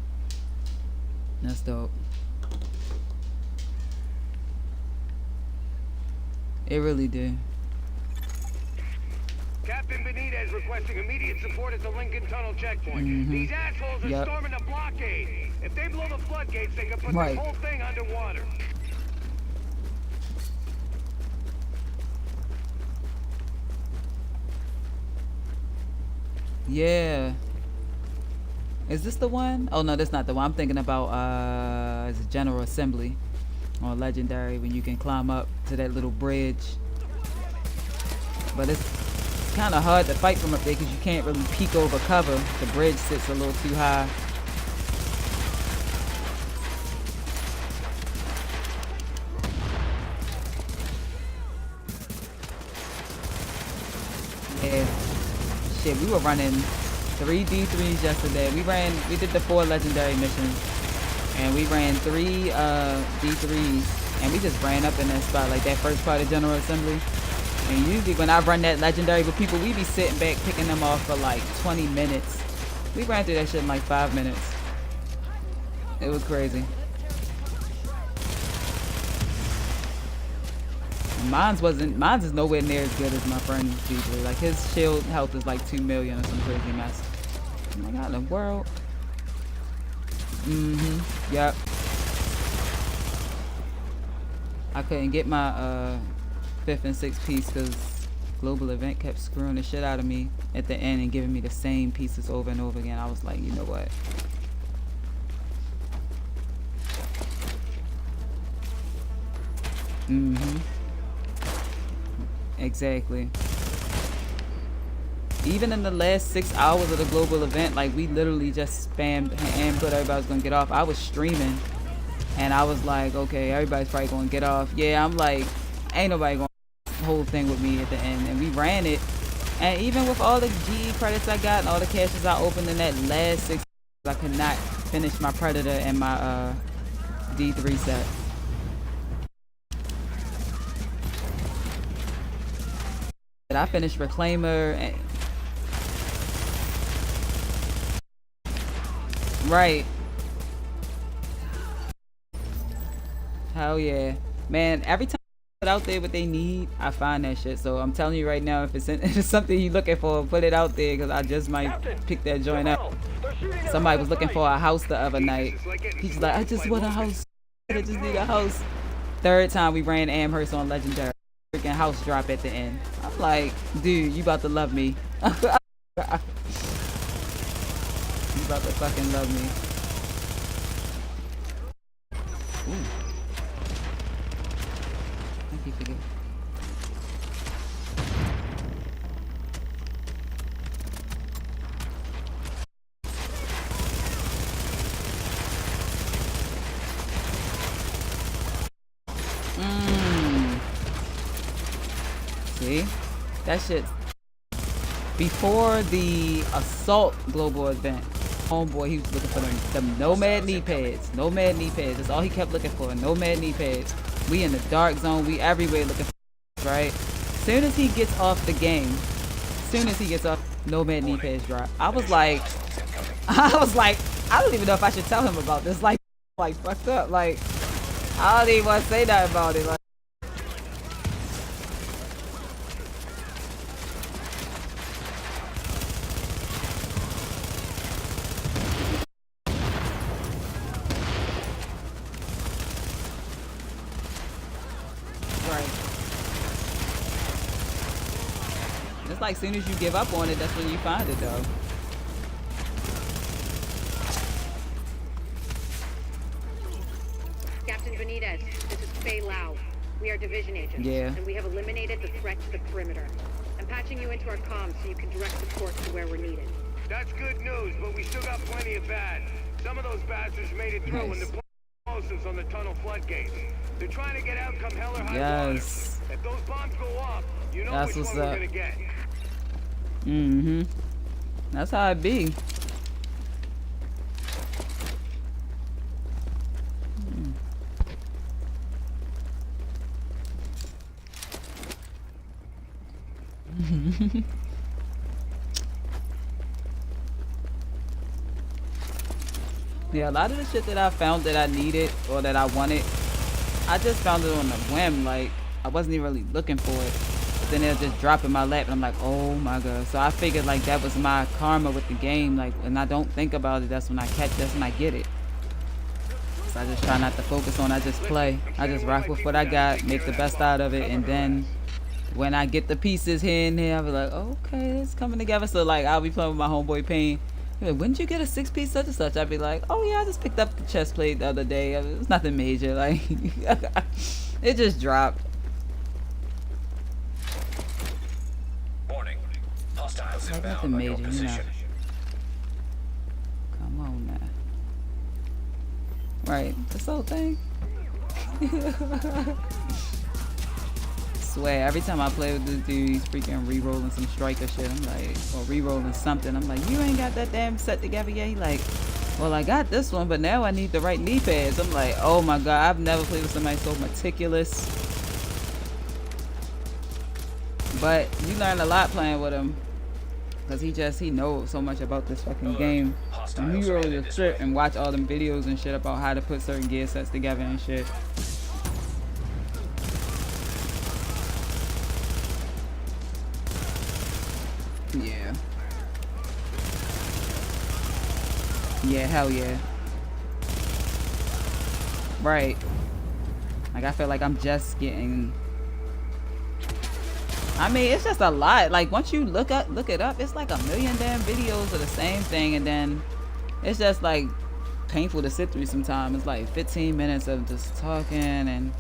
That's dope. It really did. Captain Benitez requesting immediate support at the Lincoln Tunnel checkpoint. These assholes are storming the blockade. If they blow the floodgates, they can put the whole thing underwater. Yeah. Is this the one? Oh no, that's not the one. I'm thinking about it's a General Assembly on Legendary, when you can climb up to that little bridge. But it's kind of hard to fight from up there because you can't really peek over cover. The bridge sits a little too high. Yeah. Shit, we were running 3 D3s yesterday. We did the 4 legendary missions, and we ran 3 D3s, and we just ran up in that spot, like that first part of General Assembly. And usually when I run that legendary with people, we be sitting back picking them off for like 20 minutes. We ran through that shit in like 5 minutes. It was crazy. Mine's is nowhere near as good as my friend's usually. Like his shield health is like 2 million or some crazy mess. Oh my god, in the world. Yep. I couldn't get my 5th and 6th piece because Global Event kept screwing the shit out of me at the end and giving me the same pieces over and over again. I was like, you know what? Exactly. Even in the last 6 hours of the global event, like we literally just spammed and put everybody was gonna get off. I was streaming and I was like, okay, everybody's probably gonna get off. Yeah, I'm like, ain't nobody gonna whole thing with me at the end, and we ran it. And even with all the GE credits I got and all the caches I opened in that last 6 hours, I could not finish my Predator and my D3 set. I finished Reclaimer and right. Hell yeah. Man, every time I put out there what they need, I find that shit. So I'm telling you right now, if it's something you're looking for, put it out there, because I just might pick that joint up. Somebody was looking for a house the other night. He's like, I just want a house. I just need a house. Third time we ran Amherst on Legendary. Freaking house drop at the end. I'm like, dude, you about to love me. You about to fucking love me. Ooh. I keep forgetting. See? That shit. Before the assault global event, homeboy, he was looking for them nomad knee pads. Nomad knee pads. That's all he kept looking for. Nomad knee pads. We in the dark zone. We everywhere looking for, right? Soon as he gets off the game, nomad knee pads drop. I was like, I don't even know if I should tell him about this. Like fucked up. Like, I don't even want to say that about it. Like, it's like soon as you give up on it, that's when you find it though. Captain Benitez, this is Faye Lau. We are division agents. Yeah. And we have eliminated the threat to the perimeter. I'm patching you into our comms so you can direct support to where we're needed. That's good news, but we still got plenty of bad. Some of those bastards made it through and deployed explosives on the tunnel floodgates. They're trying to get out come hell or high water. If those bombs go off, you know which one we're gonna get. Mm-hmm. That's how it be. Yeah, a lot of the shit that I found that I needed or that I wanted, I just found it on a whim. Like, I wasn't even really looking for it. But then it'll just drop in my lap and I'm like, oh my god. So I figured like that was my karma with the game. Like, when I don't think about it, that's when I get it. So I just try not to focus on, I just play. I just rock with what I got, make the best out of it, and then when I get the pieces here and there, I'll be like, okay, it's coming together. So like, I'll be playing with my homeboy Payne. Like, when did you get a 6-piece such and such? I'd be like, oh yeah, I just picked up the chest plate the other day. It was nothing major. Like, it just dropped. Warning. Hostiles Like, inbound nothing on your major, you position. know. Come on now. Right, this whole thing. Swear, every time I play with this dude, he's freaking re-rolling some striker shit. I'm like, or re-rolling something. I'm like, you ain't got that damn set together yet? He like, well, I got this one, but now I need the right knee pads. I'm like, oh my god, I've never played with somebody so meticulous. But you learn a lot playing with him, because he knows so much about this fucking game. And he roll the trip and watch all them videos and shit about how to put certain gear sets together and shit. Yeah. Yeah, hell yeah. Right. Like, I feel like I'm just getting... I mean, it's just a lot. Like, once you look it up, it's like a million damn videos of the same thing, and then it's just like painful to sit through sometimes. It's like 15 minutes of just talking, and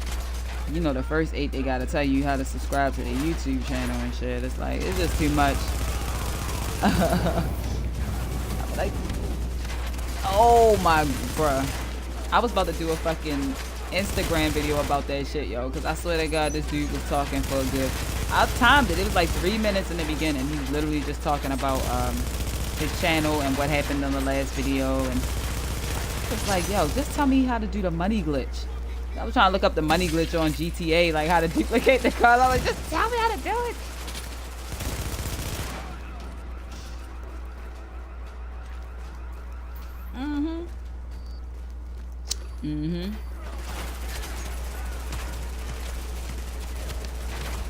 You know, the first 8 they gotta tell you how to subscribe to their YouTube channel and shit. It's like, it's just too much. Like, oh my, bruh. I was about to do a fucking Instagram video about that shit, yo, because I swear to God, this dude was talking for a good, I timed it. It was like 3 minutes in the beginning. He was literally just talking about his channel and what happened in the last video. And it's like, yo, just tell me how to do the money glitch. I was trying to look up the money glitch on GTA, like how to duplicate the car. I was like, just tell me how to do it.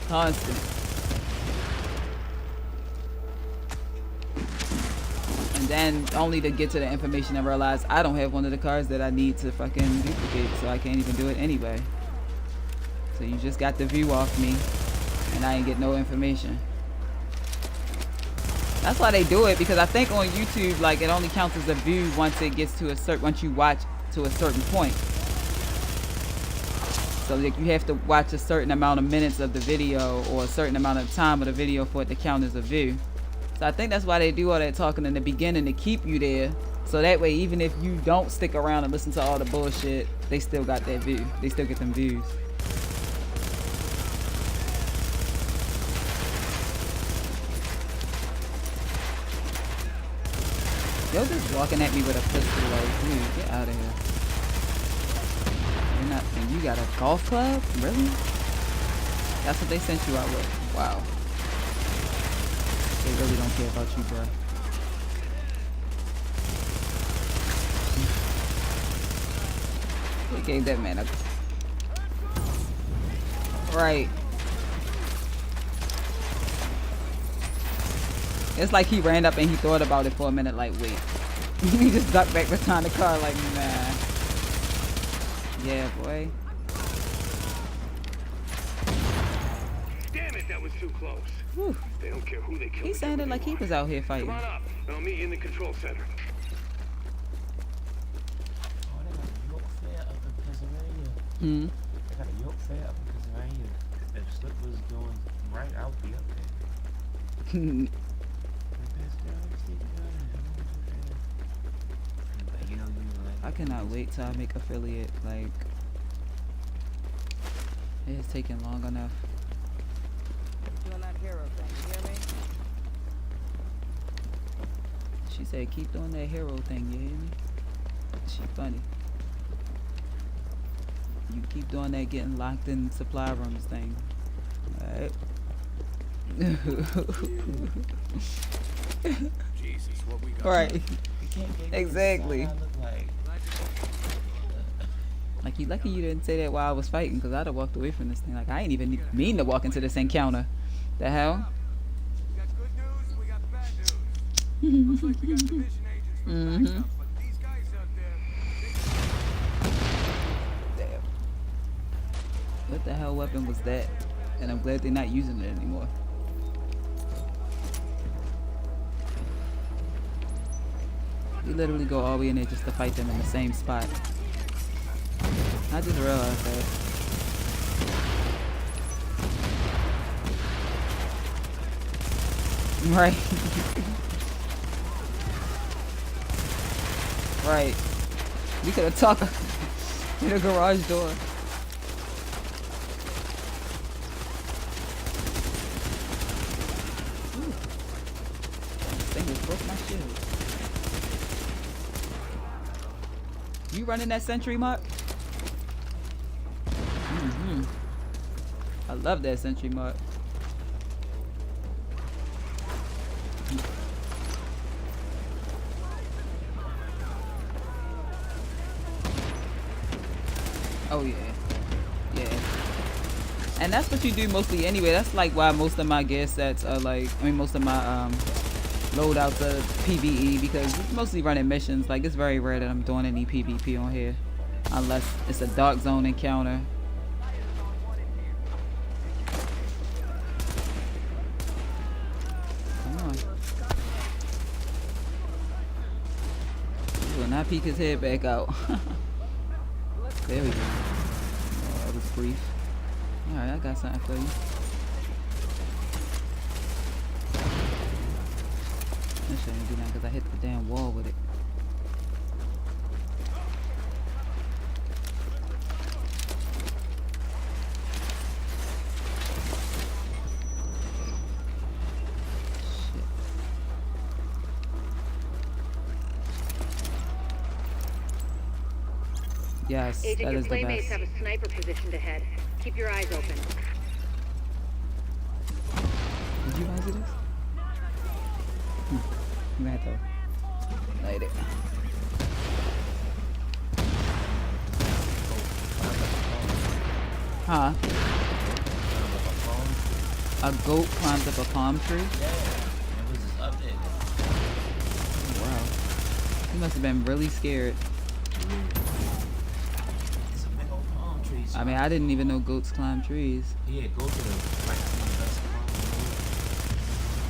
Constant. And then only to get to the information and realize I don't have one of the cars that I need to fucking duplicate, so I can't even do it anyway. So you just got the view off me, and I ain't get no information. That's why they do it, because I think on YouTube, like, it only counts as a view once it gets to a certain, once you watch to a certain point. So like, you have to watch a certain amount of minutes of the video or a certain amount of time of the video for it to count as a view. So I think that's why they do all that talking in the beginning, to keep you there. So that way, even if you don't stick around and listen to all the bullshit, they still got that view. They still get them views. Yo, just walking at me with a pistol, like, dude, get out of here. You're not, and you got a golf club? Really? That's what they sent you out with. Wow. They really don't care about you, bro. They gave that man a... Right. It's like he ran up and he thought about it for a minute, like, wait. He just ducked back behind the car, like, nah. Yeah, boy. Damn it, that was too close. Whew. They don't care who they kill. He sounded like he was out here fighting. Come on up, and I'll meet you in the control center. Oh, they got a York Fair up in Pennsylvania. Hmm. They got a York Fair up in Pennsylvania. If Slip was going right, I would be up there. I cannot wait till I make affiliate. Like, it is taking long enough. Doing that hero thing, you hear me? She said, keep doing that hero thing, you hear me? She funny. You keep doing that getting locked in supply rooms thing. Alright. Jesus, what we got? Right. Exactly. Like Like, you lucky you didn't say that while I was fighting, because I'd have walked away from this thing. Like, I ain't even mean to walk into this encounter. The hell? We got good news, we got bad news. Looks like we got division agents for backup, but these guys out there, Damn. What the hell weapon was that? And I'm glad they're not using it anymore. You literally go all the way in there just to fight them in the same spot. I just realized that. Right. Right. We could have talked in the garage door. Ooh. This thing just broke my shield. You running that sentry, Mark? I love that sentry, Mark. Oh yeah, yeah. And that's what you do mostly anyway. That's like why most of my gear sets are like, I mean, most of my loadouts are PvE, because it's mostly running missions. Like, it's very rare that I'm doing any PvP on here, unless it's a dark zone encounter. Come on. He will not peek his head back out. There we go. Oh, that was brief. Alright, I got something for you. That shouldn't do that because I hit the damn wall with it. Yes, Agent, that your is the playmates best. have a sniper positioned ahead. Keep your eyes open. Did you guys do this? I'm gonna have to light it. Huh? A goat climbed up a palm tree? Yeah, it was just up there. Wow. He must have been really scared. It's a big old palm tree. I mean, I didn't even know goats climb trees. Yeah, go to the like the best palm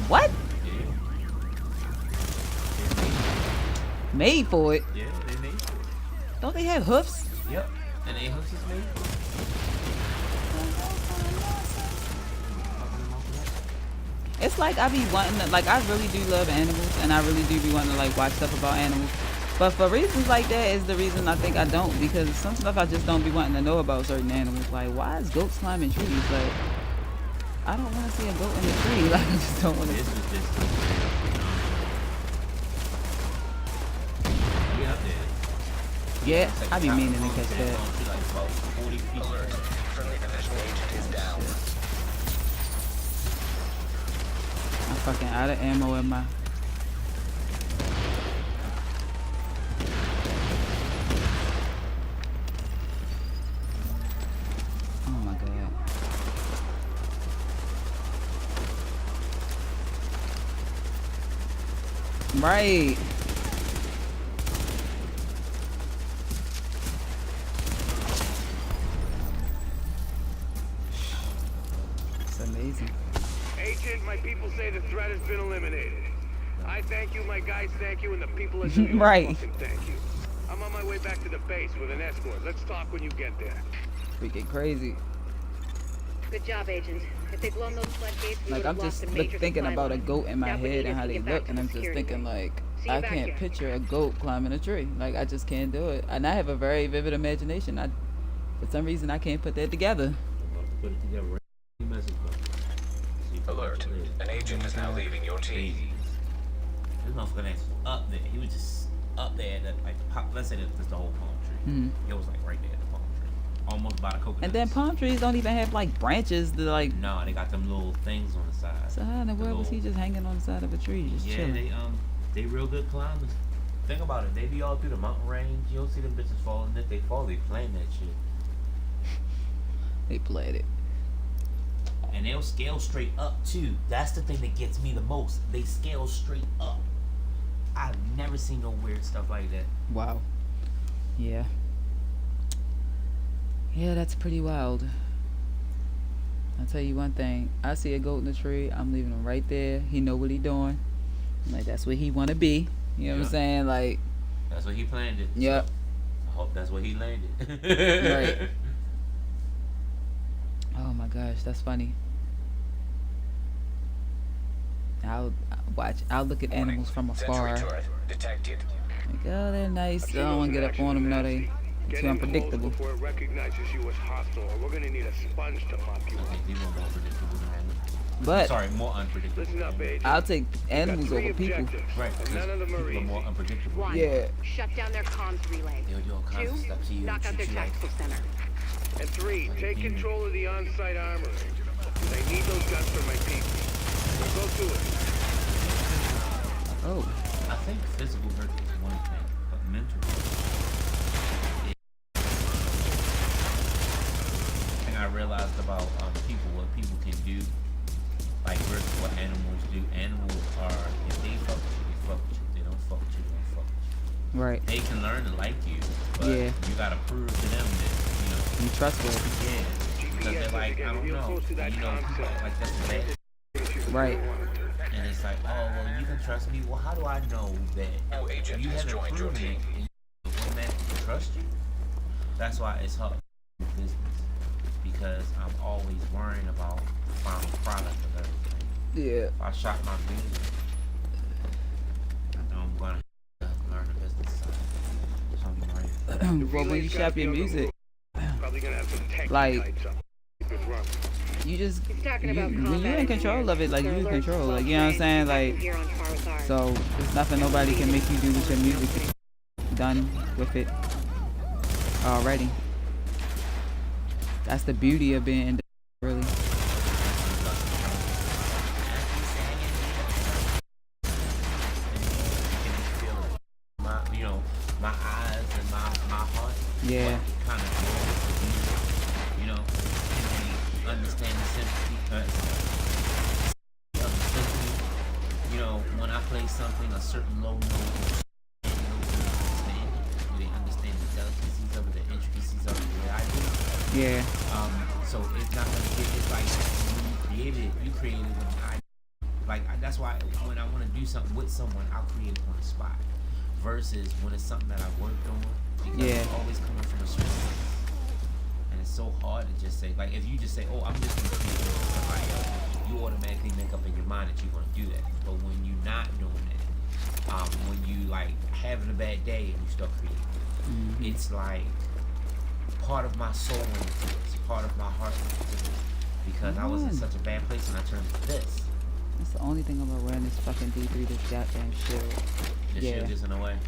What? tree. Yeah. Made for it? Yeah, they made it. Don't they have hoofs? Yep. And they hooks is made for it. It's like I be wanting to, like, I really do love animals, and I really do be wanting to, like, watch stuff about animals. But for reasons like that is the reason I think I don't, because some stuff I just don't be wanting to know about certain animals. Like, why is goats climbing trees? Like, I don't want to see a goat in a tree. Like, I just don't want to. This was just we up there. Yeah, It's like I be top meaning to palm catch tree, that. palm tree, like about 40 feet. Alert. Friendly division agent is down. I'm fucking out of ammo in my. Oh my god. Right. It's amazing. Agent, my people say the threat has been eliminated. I thank you, my guys thank you, and the people at New York Right. fucking thank you. I'm on my way back to the base with an escort. Let's talk when you get there. Freaking crazy. Good job, Agent. If they'd blown those floodgates, we Like, would I'm have just lost a major thinking supply about a line. goat in my Now we head need and how to they get back look, to and the I'm just security thinking wing. like, See you I back can't here. picture a goat climbing a tree. Like, I just can't do it. And I have a very vivid imagination. For some reason, I can't put that together. Put it together. Message Alert. An agent is now leaving your team. This motherfucker that's up there. He was just up there at like let's say that's the whole palm tree. Mhm. It was like right there at the palm tree. Almost by the coconut. And then palm trees don't even have like branches to like. No, they got them little things on the side. So how in the world was he little- just hanging on the side of a tree, just Yeah, chilling? they real good climbers. Think about it. They be all through the mountain range. You don't see them bitches falling. If they fall, they plant that shit. They played it. And they'll scale straight up too. That's the thing that gets me the most. They scale straight up. I've never seen no weird stuff like that. Wow. Yeah. Yeah, that's pretty wild. I'll tell you one thing. I see a goat in the tree. I'm leaving him right there. He know what he doing. Like, that's where he want to be. You know what I'm saying? Like, That's what he planned it. yep. So I hope that's what he landed. Right. Oh my gosh, that's funny. I'll look at Warning. animals from Sentry afar. turret detected. Like, oh, they're nice. I don't want to get up on them. No, they Get too in unpredictable. close before it recognizes you as hostile, or we're gonna need a sponge to mop you up. They more unpredictable than that. But Sorry, more unpredictable. Listen up, Agent. I'll take We've got animals 3 over people. objectives, Right, and because none of them people are are more easy. unpredictable. One, Yeah. shut down their comms relay. They'll do all kinds of 2, stuff to you. knock out treat their you like- tactical center. And 3, take control of the on-site armory. I need those guns for my people. So go do it. Oh, I think physical hurt is one thing, but mental hurt. Thing I realized about people, what people can do, like versus what animals do. Animals are, if they fuck with you, they fuck with you. If they don't fuck with you, they don't fuck with you. right. They can learn to like you, but Yeah. you gotta prove to them that, You trustworthy. yeah, because they're like, I don't know, people act like that's bad. Right. And it's like, oh, well, you can trust me. Well, how do I know that No agent you has haven't joined your proven team. it and the one that can trust you? That's why it's hard in business. because I'm always worrying about the final product of everything. Yeah. If I shop my music, I know I'm gonna learn the business side. So I'm right. Well, when you shop your music, Probably gonna have some tech like, types up. Keep it running. you just He's talking about when combat you're in control of it, like you in control, like you know what I'm saying, like. here on par with ours. So there's nothing nobody can make you do with your music. Done with it already. That's the beauty of being independent, really. My eyes and my heart. Yeah. Kind of, understand the sympathy of the symphony. When I play something, a certain low note, they understand the delicacies of it, the intricacies of it, the way I do. Yeah. So it's not gonna get. It's like when you created it with an idea. That's why when I want to do something with someone, I'll create it on the spot. Versus when it's something that I worked on, because it's always coming from a certain place. And it's so hard to just say, like, if you just say, oh, I'm just gonna create it with somebody else, you automatically make up in your mind that you're gonna do that. But when you're not doing that, when you like having a bad day and you start creating, it's like part of my soul went into this, part of my heart went into this, because I was in such a bad place and I turned to this. That's the only thing about wearing this fucking D3, this goddamn shield. The shield is in the way.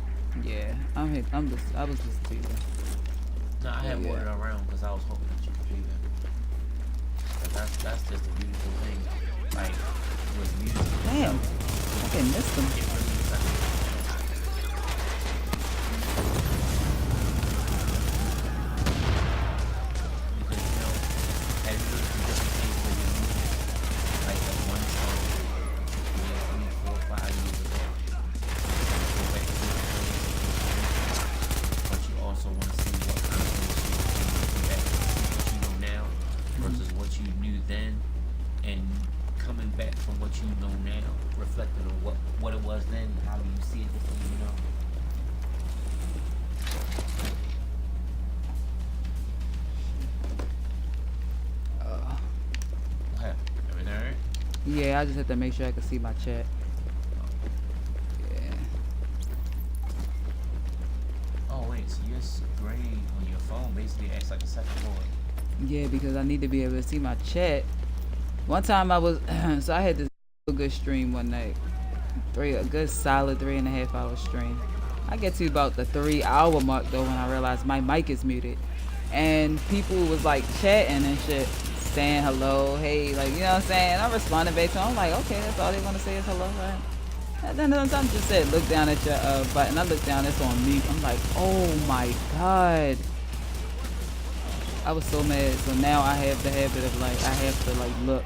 Yeah, I was listening to you. No, I had brought it around because I was hoping that you could do that. But that's just a beautiful thing. Like with music. Damn, I fucking missed them. It really is like because have you looked at different things where you're moving like that one song 3, 4, 5 years ago. Go back to it, but you also want to see what kind of things you back to what you know now versus what you knew then, and coming back from what you know now, reflecting on what it was then, how do you see it differently, What happened? Everything alright? Yeah, I just had to make sure I could see my chat. Yeah. Oh wait, so your screen on your phone basically acts like a second board. Yeah, because I need to be able to see my chat. One time I was, so I had this good stream one night. A good solid 3.5 hour stream. I get to about the 3 hour mark though when I realized my mic is muted. And people was like chatting and shit, saying hello, hey, like, you know what I'm saying? I responded back to them. I'm like, okay, that's all they want to say is hello, right? And then sometimes just said, look down at your button. I look down, it's on mute. I'm like, oh my God. I was so mad. So now I have the habit of like, I have to like look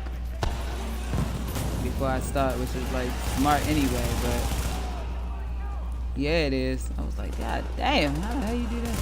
before I start, which is like smart anyway, but yeah, it is. I was like, God damn, how the hell you do that?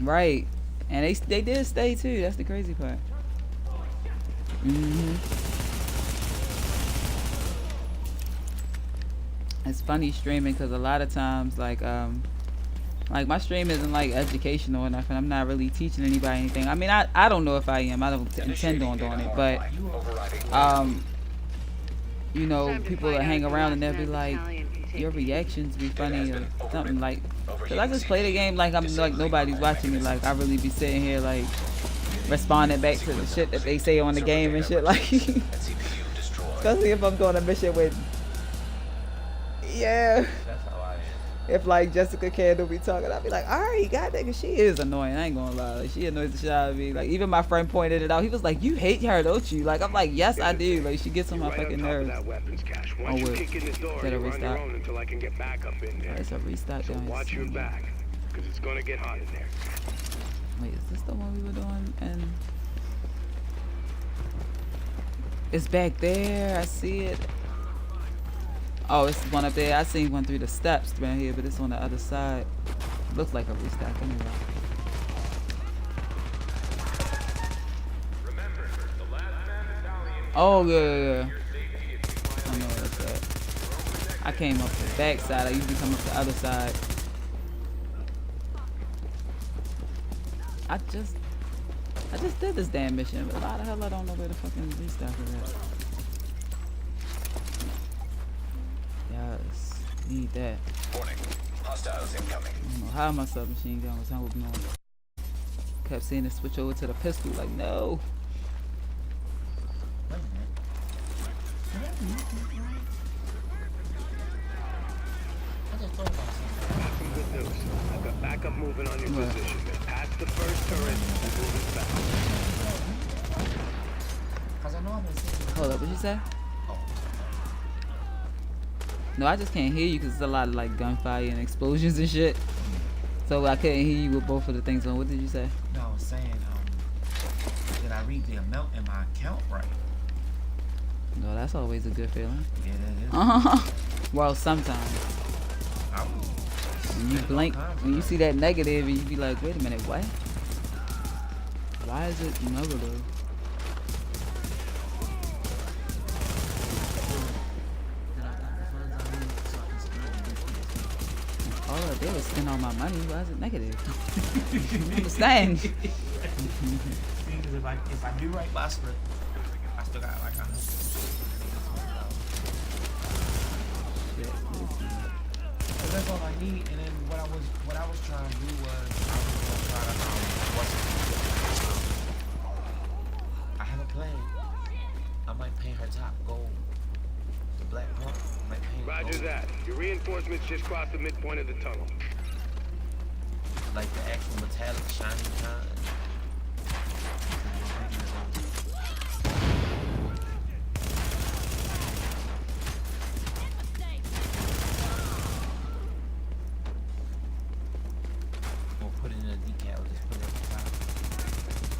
Right, and they did stay too. That's the crazy part. It's funny streaming because a lot of times, like my stream isn't like educational or nothing. I'm not really teaching anybody anything. I mean, I don't know if I am. I don't intend on doing it, but you know, people that hang around and they'll be like, your reactions be funny or something like. Cause I just play the game like I'm like nobody's watching me. Like I really be sitting here like responding back to the shit that they say on the game and shit like. Especially if I'm doing a mission with. Yeah. If like Jessica Candle be talking, I'll be like, alright, god dang, she is annoying. I ain't gonna lie. Like, she annoys the shit out of me. Like even my friend pointed it out. He was like, you hate her, don't you? Like I'm like, yes I do. Like she gets on my fucking nerves. Oh wait. Is that a restart? It's a restart down here. Watch your back, because it's gonna get hot in there. Wait, is this the one we were doing? And it's back there. I see it. Oh, it's one up there. I seen one through the steps around here, but it's on the other side. Looks like a restock anyway. Oh yeah. I know where it's at. I came up the back side. I usually come up the other side. I just did this damn mission, but why the hell I don't know where the fucking restock is at? Yes, need that. Warning. Hostiles incoming. I don't know how my submachine gun was holding on. Kept seeing it switch over to the pistol, like no. Wait a minute. Did that movement right? I just thought about something. Got some good news. I've got backup moving on your What? position. Past the first turret and moving fast. Cause I know I've been seeing. Hold up, what you say? Oh, No, I just can't hear you because there's a lot of like gunfire and explosions and shit. So I couldn't hear you with both of the things on. What did you say? no, I was saying, did I read the amount in my account right? No, that's always a good feeling. Yeah, that is. Well, sometimes I was when you blink, when you see that negative, you be like, wait a minute, what? Why is it negative? All I did was spend all my money. Why is it negative? I understand. See, because if I do right by script, I still got like $100. So that's all I need. And then what I was trying to do was I was gonna try to I have a plan. I might paint her top gold. The black part. I might paint it Roger gold. that. Your reinforcements just crossed the midpoint of the tunnel. Like the actual metallic shiny kind. Or put it in a decal, just put it at the top.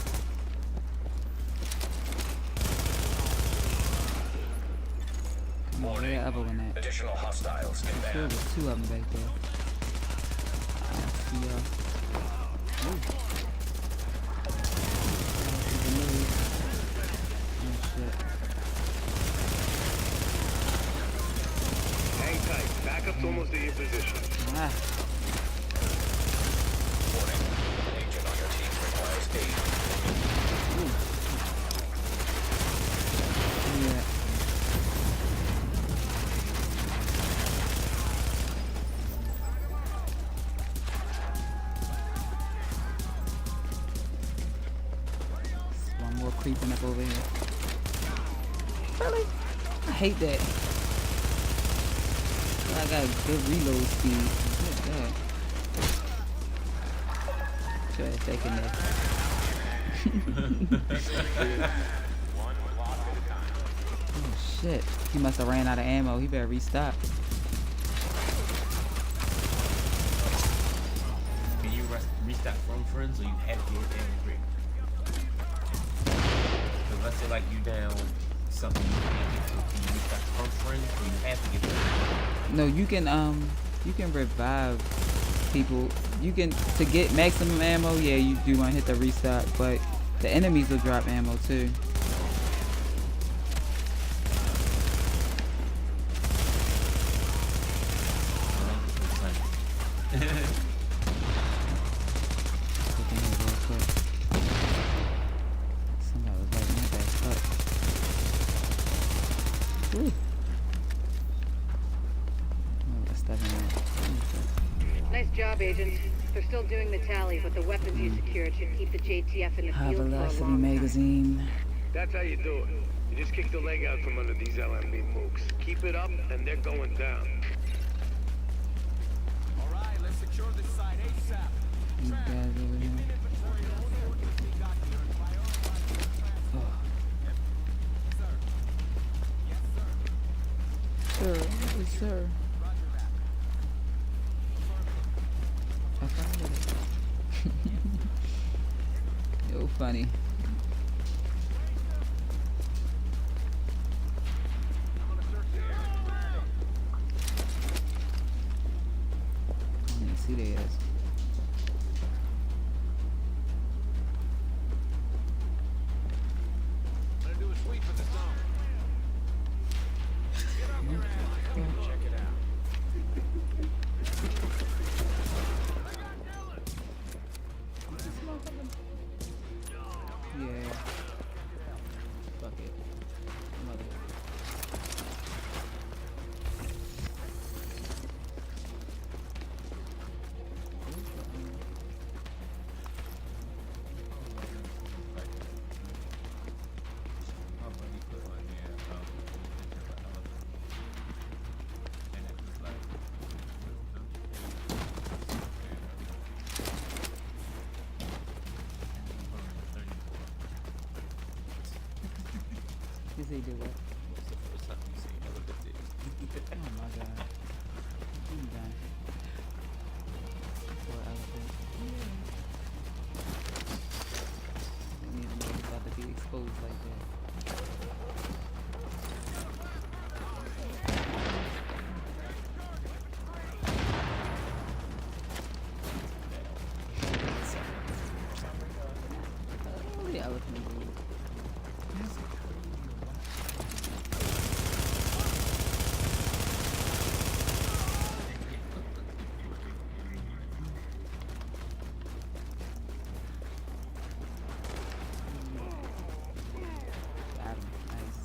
Where the other one at? Additional hostiles I'm sure inbound. there's two of them back there. I see y'all. Ooh. Oh shit. Hang tight. Backup's almost at your position. Ah. Warning. An agent on your team requires aid. Yeah. One more creeping up over here. Really? I hate that. I got good reload speed. Good God. Try taking that. Oh shit. He must have ran out of ammo. He better restock. Can you restock from friends or you have to get damage rate? Because let's say like you down something you can't get to. Can you restock from friends or you have to get damage? No, you can revive people. You can, to get maximum ammo, yeah, you do want to hit the restock, but the enemies will drop ammo too. Look in here real quick. Somebody was lighting that back up. Ooh. Oh, that's that in there. Nice job, Agent. They're still doing the tally, but the weapons you secured should keep the JTF in the High field for a velocity long time. magazine. That's how you do it. You just kick the leg out from under these LMB mooks. Keep it up, and they're going down. All right, let's secure this site ASAP. You guys over here. Oh. Sir, yes, sir. I found it. Yo, funny. who they is. Gonna do a sweep of the zone. Get up your ass. Come and check it out. Yeah. Fuck it. Mother. My buddy put on there, and it was like, You say do what? what's the first time you seen elevated? Oh my god. I'm done. Poor elephant. I didn't even know he was about to be exposed like that. Oh, the elephant dude. Got him. Nice.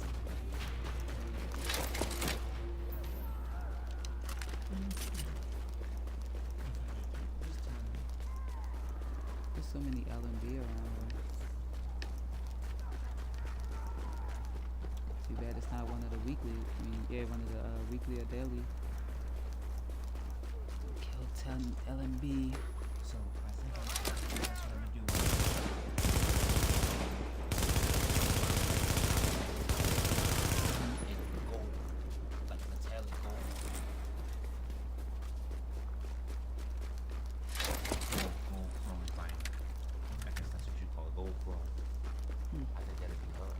There's so many L&B around here. Too bad it's not one of the weekly. I mean, yeah, one of the weekly or daily. Kill 10 L&B. So I think that's what I'm gonna do. And gold, like metallic gold. Gold chrome vinyl. I guess that's what you call it, gold chrome. I think that'd be hard.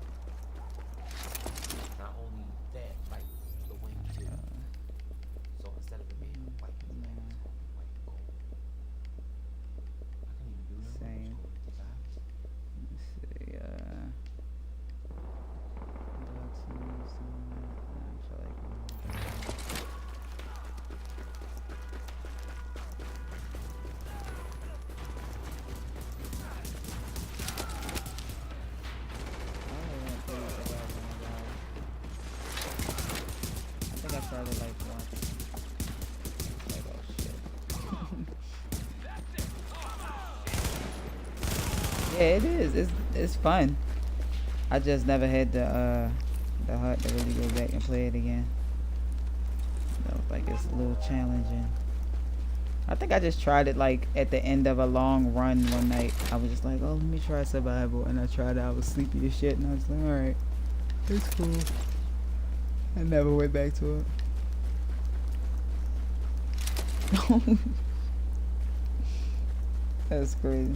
Not only that, like the wing too. So instead of it being white black, white gold. I can even do it. Same. Let's see, Dotsons, I feel like I think I tried it like once. Like, oh shit. Yeah, it is. It's fun. I just never had the heart to really go back and play it again. I was like, it's a little challenging. I think I just tried it like at the end of a long run one night. I was just like, oh, let me try survival, and I tried it. I was sleepy as shit, and I was like, all right, it's cool. I never went back to it. That's crazy.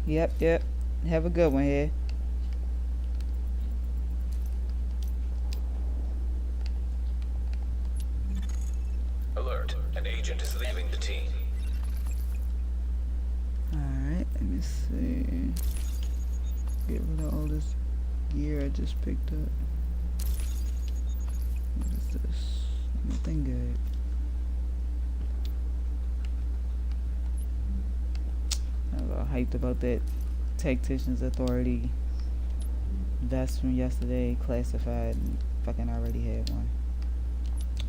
Yep. Have a good one here. Alert. An agent is leaving the team. Alright, let me see. Get rid of all this gear I just picked up. What is this? Nothing good. I was all hyped about that Tactician's Authority vest from yesterday, classified, and fucking already had one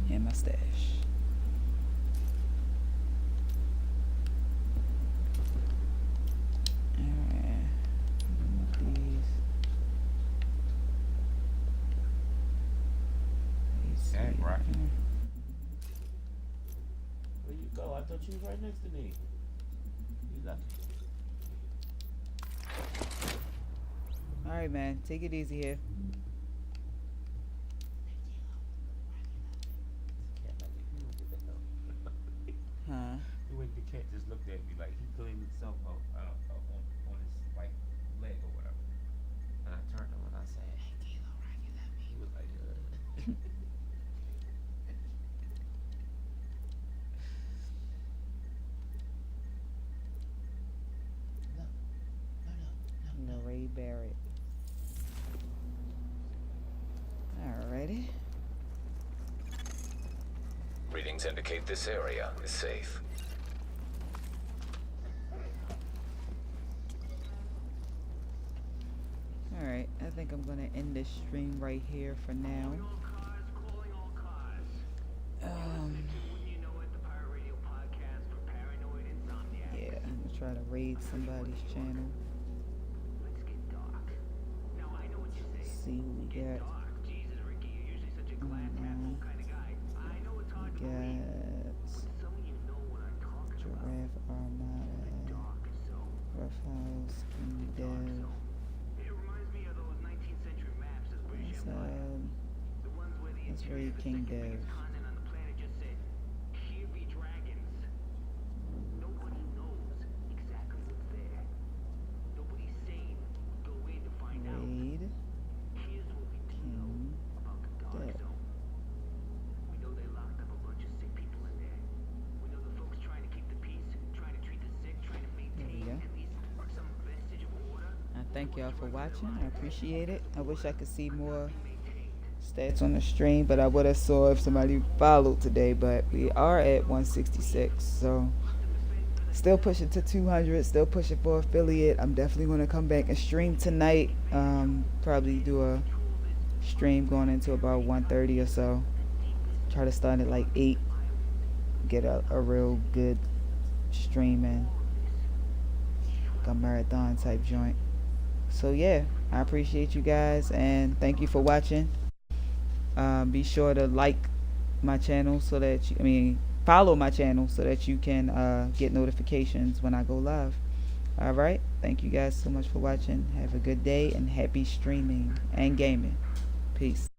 in my stash. Alright. These. Hey, Rocky. Where you go? I thought you was right next to me. You lucky. Alright, man. Take it easy here. Can't let me do Alrighty. Readings indicate this area is safe. Alright, I think I'm gonna end this stream right here for now. Yeah, I'm gonna try to raid somebody's channel. See who we got. We got Giraffe Armada, Rough House, King Dev. Let's raid King Dev. Raid King Dev. There we go. I thank y'all for watching. I appreciate it. I wish I could see more stats on the stream, but I would have saw if somebody followed today. But we are at 166, so still pushing to 200, still pushing for affiliate. I'm definitely going to come back and stream tonight. Probably do a stream going into about 1:30 or so. Try to start at like 8, get a real good stream in, like a marathon type joint. So yeah, I appreciate you guys and thank you for watching. Be sure to like my channel so that you, follow my channel so that you can get notifications when I go live. Alright, thank you guys so much for watching. Have a good day and happy streaming and gaming. Peace.